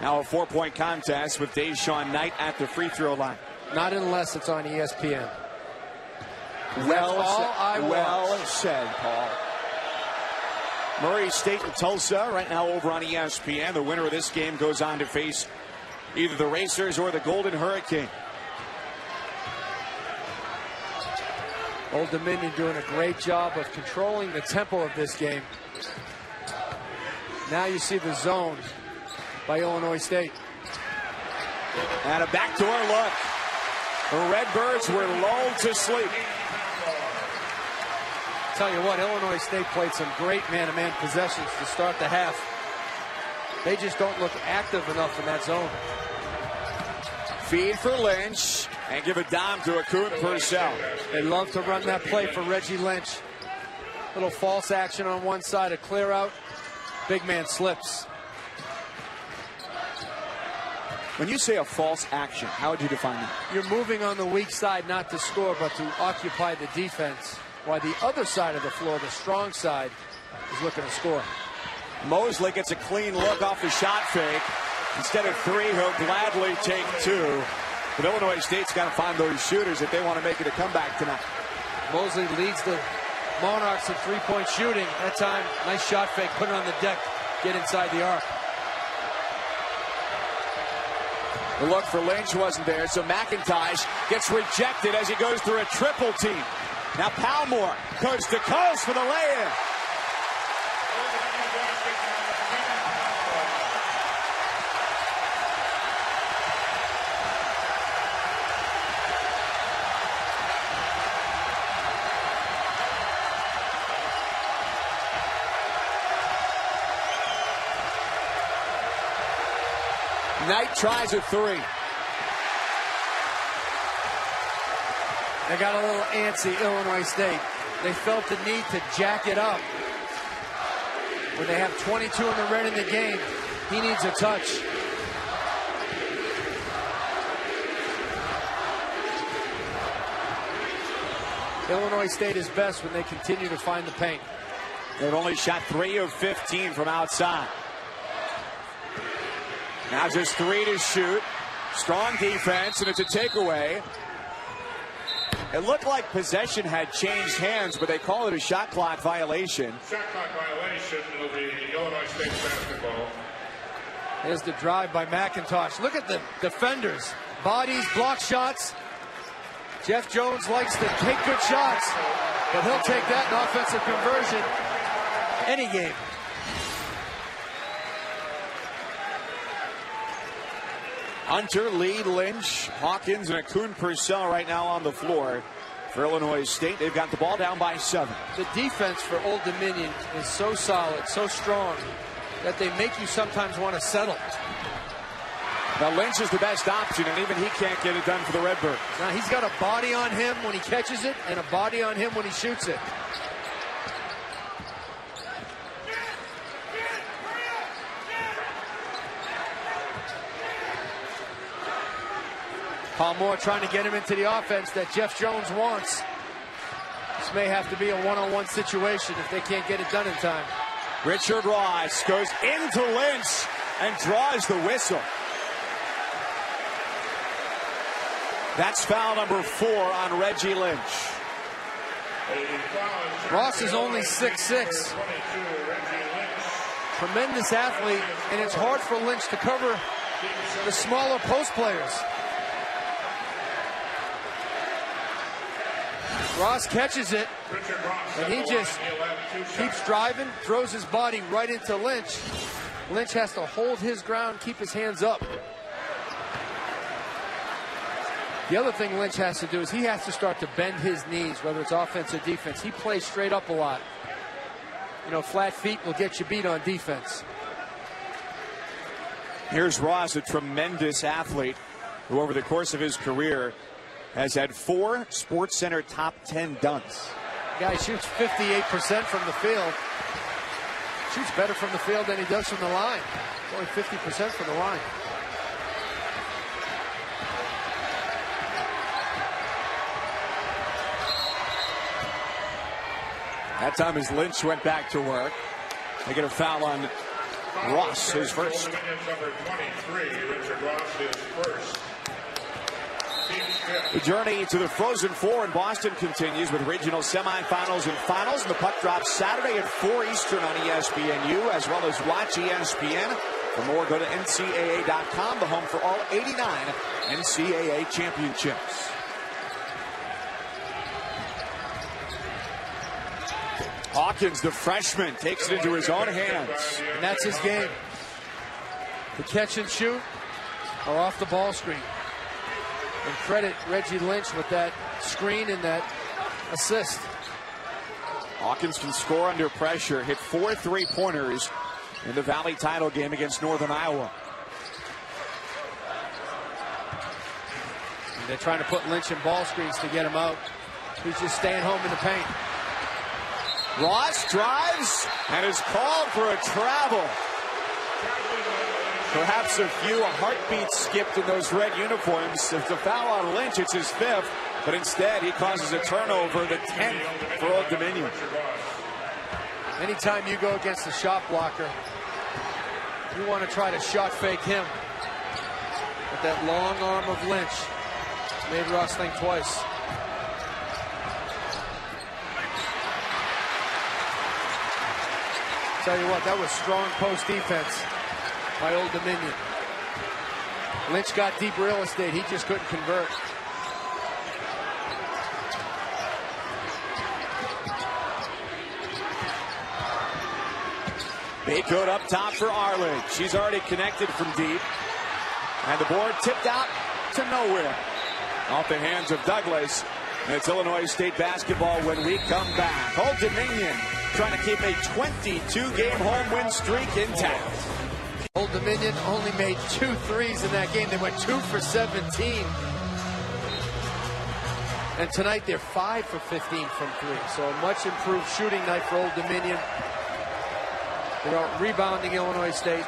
Now a 4-point contest with Deshaun Knight at the free throw line. Not unless it's on ESPN. Well said, Paul. Murray State and Tulsa right now over on ESPN. The winner of this game goes on to face either the Racers or the Golden Hurricane. Old Dominion doing a great job of controlling the tempo of this game. Now you see the zone by Illinois State. And a backdoor look. The Redbirds were lulled to sleep. Tell you what, Illinois State played some great man-to-man possessions to start the half. They just don't look active enough in that zone. Feed for Lynch and give a dime to Akun Purcell. They love to run that play for Reggie Lynch. Little false action on one side, a clear out. Big man slips. When you say a false action, how would you define it? You're moving on the weak side not to score, but to occupy the defense. While the other side of the floor, the strong side, is looking to score. Mosley gets a clean look off the shot fake. Instead of 3, he'll gladly take 2. But Illinois State's got to find those shooters if they want to make it a comeback tonight. Mosley leads the Monarchs in three-point shooting. That time, nice shot fake, put it on the deck, get inside the arc. The look for Lynch wasn't there, so McIntosh gets rejected as he goes through a triple team. Now Palmore coast to coast for the lay-in. Knight tries a 3. They got a little antsy, Illinois State. They felt the need to jack it up. When they have 22 in the red in the game, he needs a touch. Illinois State is best when they continue to find the paint. They've only shot 3 of 15 from outside. Now just 3 to shoot. Strong defense, and it's a takeaway. It looked like possession had changed hands, but they call it a shot clock violation. Shot clock violation. It'll be Illinois State basketball. There's the drive by McIntosh. Look at the defenders. Bodies, block shots. Jeff Jones likes to take good shots, but he'll take that in offensive conversion any game. Hunter, Lee, Lynch, Hawkins, and Akun Purcell right now on the floor for Illinois State. They've got the ball down by 7. The defense for Old Dominion is so solid, so strong, that they make you sometimes want to settle. Now Lynch is the best option, and even he can't get it done for the Redbirds. Now he's got a body on him when he catches it and a body on him when he shoots it. Paul Moore trying to get him into the offense that Jeff Jones wants. This may have to be a one-on-one situation if they can't get it done in time. Richard Ross goes into Lynch and draws the whistle. That's foul number 4 on Reggie Lynch. Ross is only 6'6". Tremendous athlete, and it's hard for Lynch to cover the smaller post players. Ross catches it, and he just keeps driving, throws his body right into Lynch. Lynch has to hold his ground, keep his hands up. The other thing Lynch has to do is he has to start to bend his knees, whether it's offense or defense. He plays straight up a lot. You know, flat feet will get you beat on defense. Here's Ross, a tremendous athlete who over the course of his career has had 4 SportsCenter top 10 dunks. The guy shoots 58% from the field. Shoots better from the field than he does from the line. Only 50% from the line. That time as Lynch went back to work. They get a foul on Ross, his first. Number 23, Richard Ross, his first. The journey to the Frozen Four in Boston continues with regional semifinals and finals. And the puck drops Saturday at 4 Eastern on ESPNU, as well as watch ESPN. For more, go to NCAA.com, the home for all 89 NCAA championships. Hawkins, the freshman, takes it into his own hands. And that's his game. The catch and shoot or off the ball screen. And credit Reggie Lynch with that screen and that assist. Hawkins can score under pressure, hit 4 3-pointers in the Valley title game against Northern Iowa. And they're trying to put Lynch in ball screens to get him out. He's just staying home in the paint. Ross drives and is called for a travel. Perhaps a heartbeat skipped in those red uniforms. It's a foul on Lynch. It's his 5th, but instead he causes a turnover, the 10th for Old Dominion. Anytime you go against a shot blocker, you want to try to shot fake him. But that long arm of Lynch made Ross think twice. Tell you what, that was strong post defense by Old Dominion. Lynch got deep real estate. He just couldn't convert. Baycoat up top for Arledge. She's already connected from deep. And the board tipped out to nowhere. Off the hands of Douglas. And it's Illinois State basketball when we come back. Old Dominion trying to keep a 22-game home win streak intact. Old Dominion only made 2 threes in that game. They went 2 for 17. And tonight they're 5 for 15 from 3. So a much improved shooting night for Old Dominion. You know, rebounding Illinois State.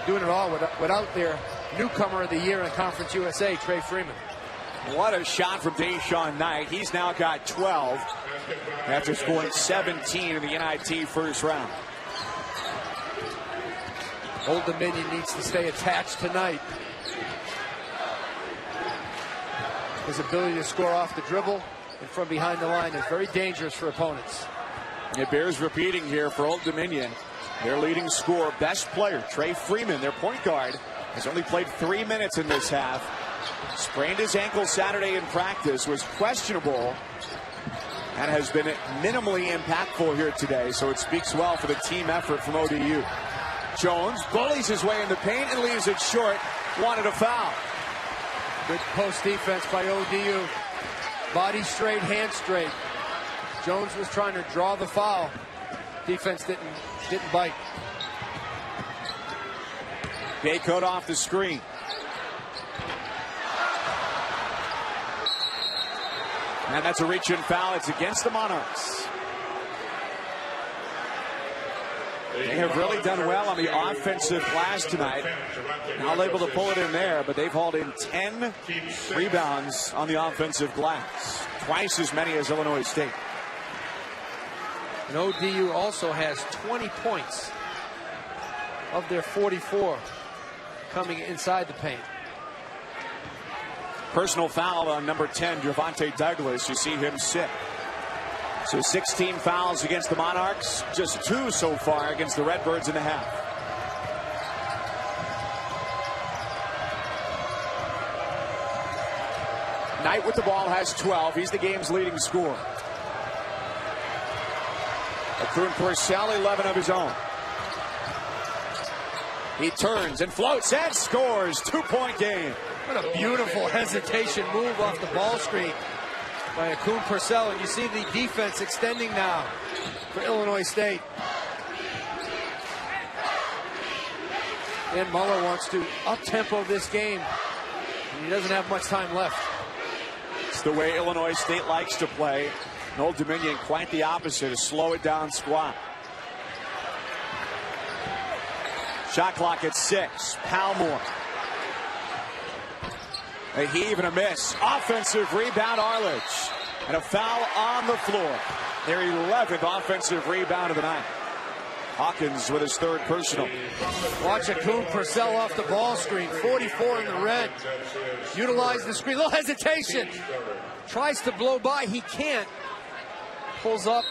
Doing it all without their newcomer of the year in Conference USA, Trey Freeman. What a shot from Deshaun Knight. He's now got 12 after scoring 17 in the NIT first round. Old Dominion needs to stay attached tonight. His ability to score off the dribble and from behind the line is very dangerous for opponents. It bears repeating here for Old Dominion. Their leading scorer, best player, Trey Freeman, their point guard, has only played 3 minutes in this half. Sprained his ankle Saturday in practice, was questionable, and has been minimally impactful here today, so it speaks well for the team effort from ODU. Jones bullies his way in the paint and leaves it short. Wanted a foul. Good post defense by ODU. Body straight, hand straight. Jones was trying to draw the foul. Defense didn't bite. Baycoat off the screen. And that's a reach-in foul. It's against the Monarchs. They have really done well on the offensive glass tonight. Not able to pull it in there, but they've hauled in 10 rebounds on the offensive glass. Twice as many as Illinois State. And ODU also has 20 points of their 44 coming inside the paint. Personal foul on number 10, Javonte Douglas. You see him sit. So 16 fouls against the Monarchs, just 2 so far against the Redbirds in the half. Knight with the ball has 12. He's the game's leading scorer. Akun Purcell, 11 of his own. He turns and floats and scores. 2-point game. What a beautiful hesitation move off the ball screen by Akun Purcell, and you see the defense extending now for Illinois State. Dan Muller wants to up-tempo this game, and he doesn't have much time left. It's the way Illinois State likes to play. And Old Dominion quite the opposite, a slow it down squat. Shot clock at 6. Palmore. A heave and a miss. Offensive rebound, Arledge. And a foul on the floor. Their 11th offensive rebound of the night. Hawkins with his 3rd personal. Watch Akun Purcell off the ball screen. 44 in the red. Utilize the screen. Little hesitation. Tries to blow by. He can't. Pulls up.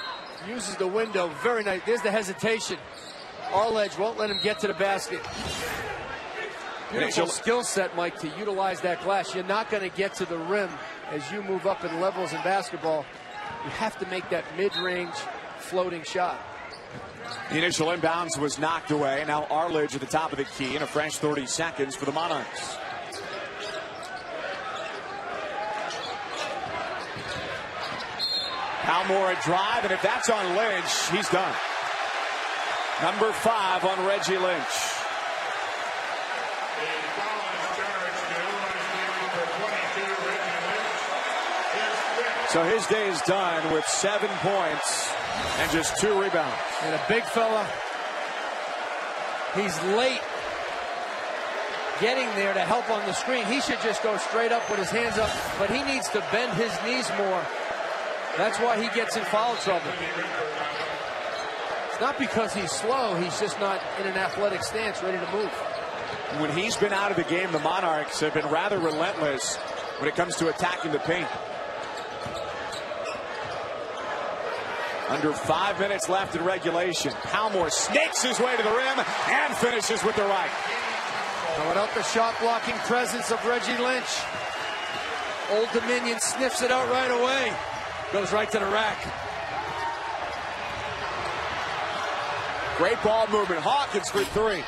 Uses the window. Very nice. There's the hesitation. Arledge won't let him get to the basket. Beautiful skill set, Mike, to utilize that glass. You're not going to get to the rim as you move up in levels in basketball. You have to make that mid-range floating shot. The initial inbounds was knocked away. Now Arledge at the top of the key in a fresh 30 seconds for the Monarchs. Palmore a drive, and if that's on Lynch, he's done. Number 5 on Reggie Lynch. So his day is done with 7 points and just 2 rebounds. And a big fella. He's late getting there to help on the screen. He should just go straight up with his hands up, but he needs to bend his knees more. That's why he gets in foul trouble. It's not because he's slow. He's just not in an athletic stance ready to move. When he's been out of the game, the Monarchs have been rather relentless when it comes to attacking the paint. Under 5 minutes left in regulation. Palmore snakes his way to the rim and finishes with the right. Now, without the shot blocking presence of Reggie Lynch, Old Dominion sniffs it out right away. Goes right to the rack. Great ball movement. Hawkins for 3.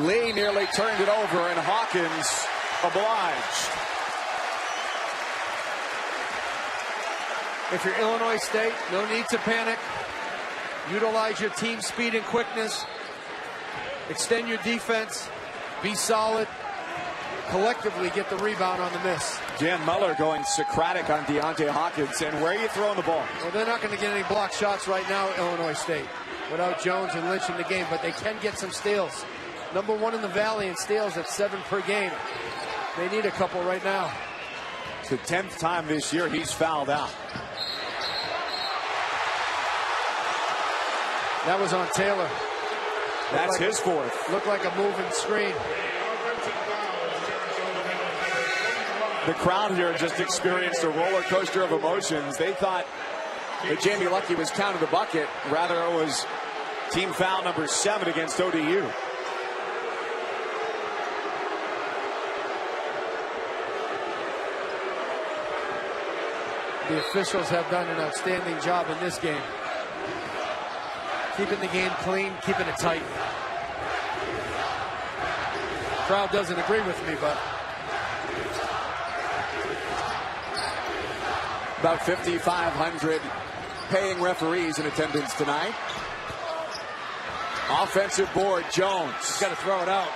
Lee nearly turned it over, and Hawkins obliged. If you're Illinois State, no need to panic. Utilize your team speed and quickness. Extend your defense. Be solid. Collectively get the rebound on the miss. Dan Muller going Socratic on Deontay Hawkins. And where are you throwing the ball? Well, they're not going to get any block shots right now, Illinois State, without Jones and Lynch in the game, but they can get some steals. Number 1 in the Valley in steals at 7 per game. They need a couple right now. It's the 10th time this year he's fouled out. That was on Taylor. That's his fourth. Looked like a moving screen. The crowd here just experienced a roller coaster of emotions. They thought that Jamie Luckey was counted the bucket. Rather, it was team foul number 7 against ODU. The officials have done an outstanding job in this game. Keeping the game clean, keeping it tight. Crowd doesn't agree with me, but about 5,500 paying referees in attendance tonight. Offensive board, Jones. He's got to throw it out.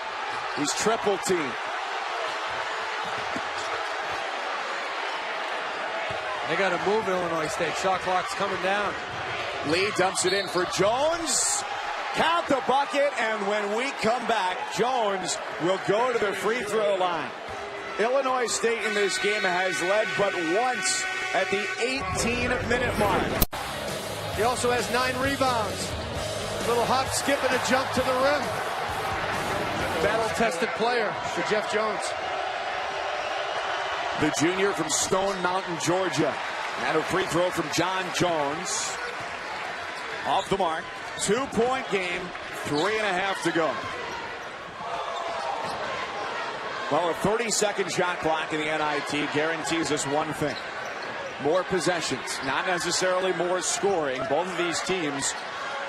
He's triple teamed. They got to move Illinois State. Shot clock's coming down. Lee dumps it in for Jones. Count the bucket, and when we come back, Jones will go to the free throw line. Illinois State in this game has led but once at the 18-minute mark. He also has 9 rebounds. Little hop, skip, and a jump to the rim. Battle-tested player for Jeff Jones. The junior from Stone Mountain, Georgia. And a free throw from John Jones. Off the mark. 2-point game. 3.5 to go. Well, a 30-second shot clock in the NIT guarantees us one thing. More possessions. Not necessarily more scoring. Both of these teams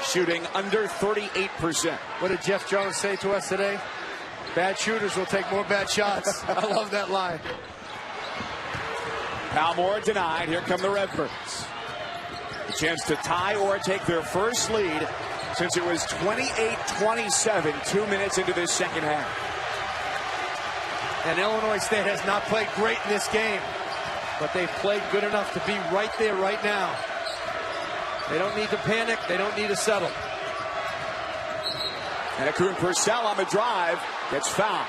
shooting under 38%. What did Jeff Jones say to us today? Bad shooters will take more bad shots. I love that line. Palmore denied. Here come the Redbirds. A chance to tie or take their first lead since it was 28-27 2 minutes into this second half. And Illinois State has not played great in this game, but they've played good enough to be right there right now. They don't need to panic. They don't need to settle. And Akun Purcell on the drive gets fouled.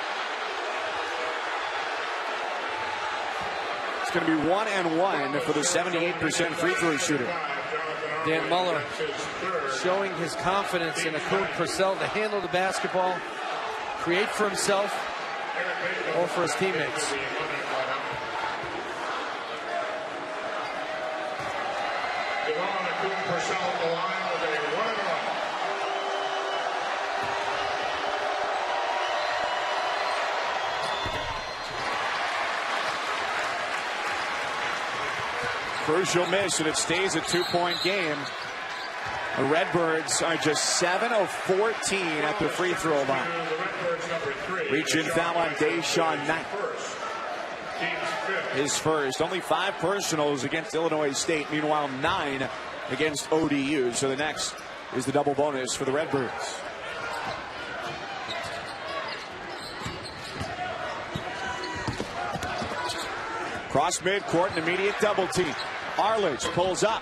It's going to be 1-and-1 for the 78% free throw shooter. Dan Muller showing his confidence in Akun Purcell to handle the basketball, create for himself or for his teammates. Crucial miss, and it stays a 2-point game. The Redbirds are just 7 of 14 at the free throw line. Reach-in foul on Deshaun Knight. His first. Only 5 personals against Illinois State. Meanwhile, 9 against ODU. So the next is the double bonus for the Redbirds. Cross midcourt, an immediate double team. Arledge pulls up.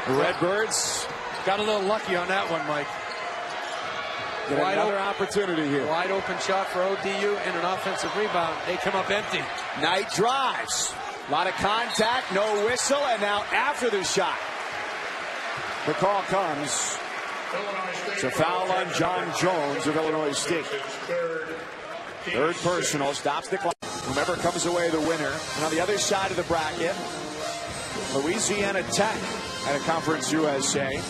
The Redbirds got a little lucky on that one, Mike. Get another opportunity here. Wide open shot for ODU and an offensive rebound. They come up empty. Knight drives. A lot of contact, no whistle, and now after the shot, the call comes. It's a foul on John Jones of Illinois State. Third personal, stops the clock. Whomever comes away the winner. And on the other side of the bracket, Louisiana Tech at a Conference USA.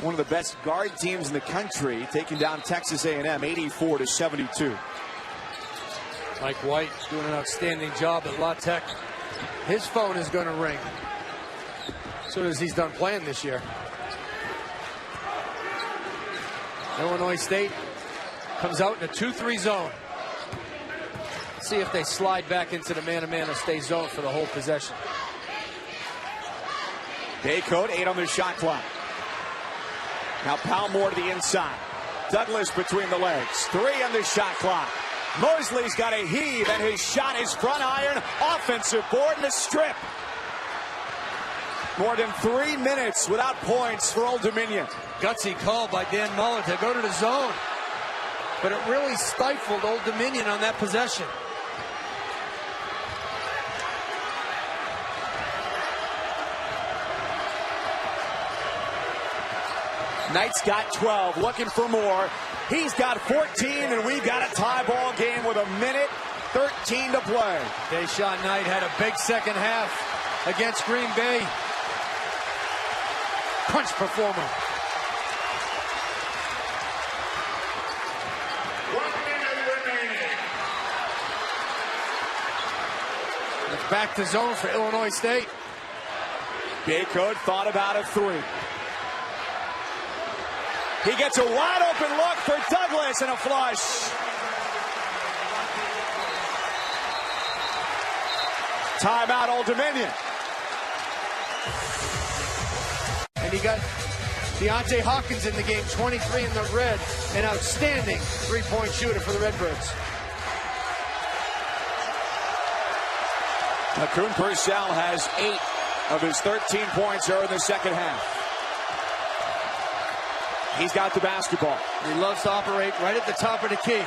One of the best guard teams in the country, taking down Texas A&M 84-72. Mike White doing an outstanding job at La Tech. His phone is going to ring as soon as he's done playing this year. Illinois State comes out in a 2-3 zone. See if they slide back into the man-to-man or stay zone for the whole possession. Baycoat, 8 on the shot clock. Now Palmore to the inside. Douglas between the legs. 3 on the shot clock. Mosley's got a heave, and his shot is front iron. Offensive board and a strip. More than 3 minutes without points for Old Dominion. Gutsy call by Dan Muller to go to the zone. But it really stifled Old Dominion on that possession. Knight's got 12, looking for more. He's got 14, and we've got a tie ball game with 1:13 to play. Deshaun Knight had a big second half against Green Bay. Crunch performer. 1 minute remaining. It's back to zone for Illinois State. Baycode thought about a three. He gets a wide open look for Douglas and a flush. Timeout, Old Dominion. And he got Deontay Hawkins in the game, 23 in the red. An outstanding three-point shooter for the Redbirds. Kuhn Purcell has 8 of his 13 points are in the second half. He's got the basketball. He loves to operate right at the top of the key.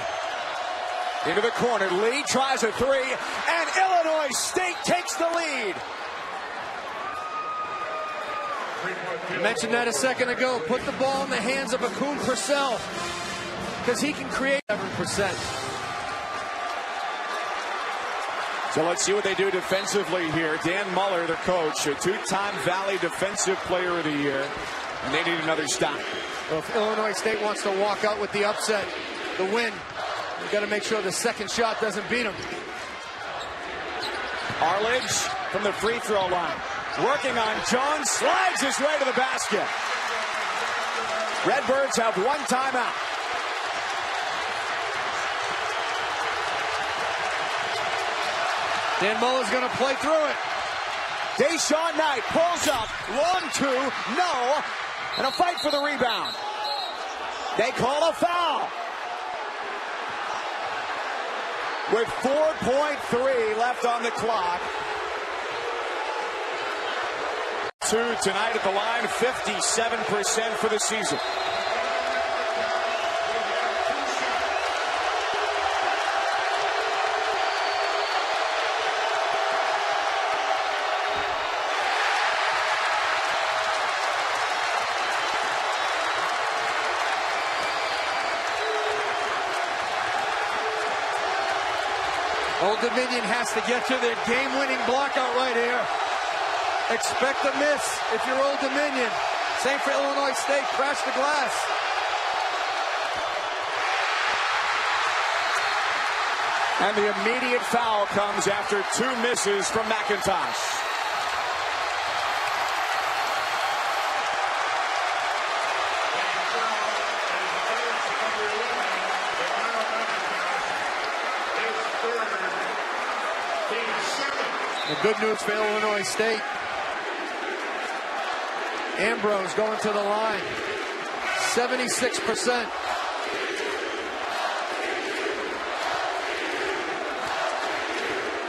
Into the corner. Lee tries a three, and Illinois State takes the lead. I mentioned that a second ago. Put the ball in the hands of Kuhn Purcell, because he can create 7%. So let's see what they do defensively here. Dan Muller, the coach, a 2-time Valley Defensive Player of the Year, and they need another stop. Well, if Illinois State wants to walk out with the upset, the win, you've got to make sure the second shot doesn't beat them. Arledge from the free throw line. Working on Jones, slides his way to the basket. Redbirds have 1 timeout. Dan Muller's going to play through it. Deshaun Knight pulls up. Long two, no. And a fight for the rebound. They call a foul. With 4.3 left on the clock. 2 tonight at the line, 57% for the season. Old Dominion has to get to their game-winning blockout right here. Expect a miss if you're Old Dominion. Same for Illinois State. Crash the glass. And the immediate foul comes after 2 misses from McIntosh. The good news for Illinois State. Ambrose going to the line. 76%.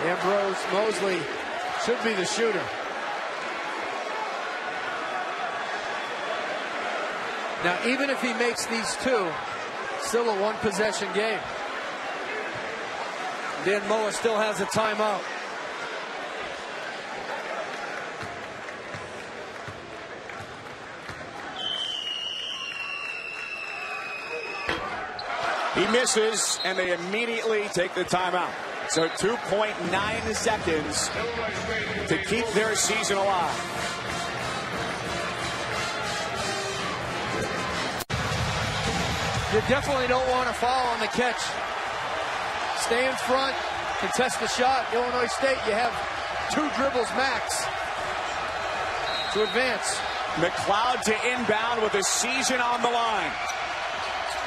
Ambrose Mosley should be the shooter. Now, even if he makes these 2, still a 1-possession game. Dan Muller still has a timeout. He misses, and they immediately take the timeout. So 2.9 seconds to keep their season alive. You definitely don't want to foul on the catch. Stay in front, contest the shot. Illinois State, you have 2 dribbles max to advance. McLeod to inbound with the season on the line.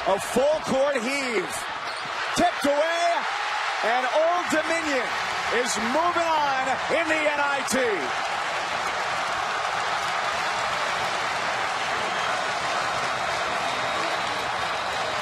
A full court heave. Tipped away, and Old Dominion is moving on in the NIT.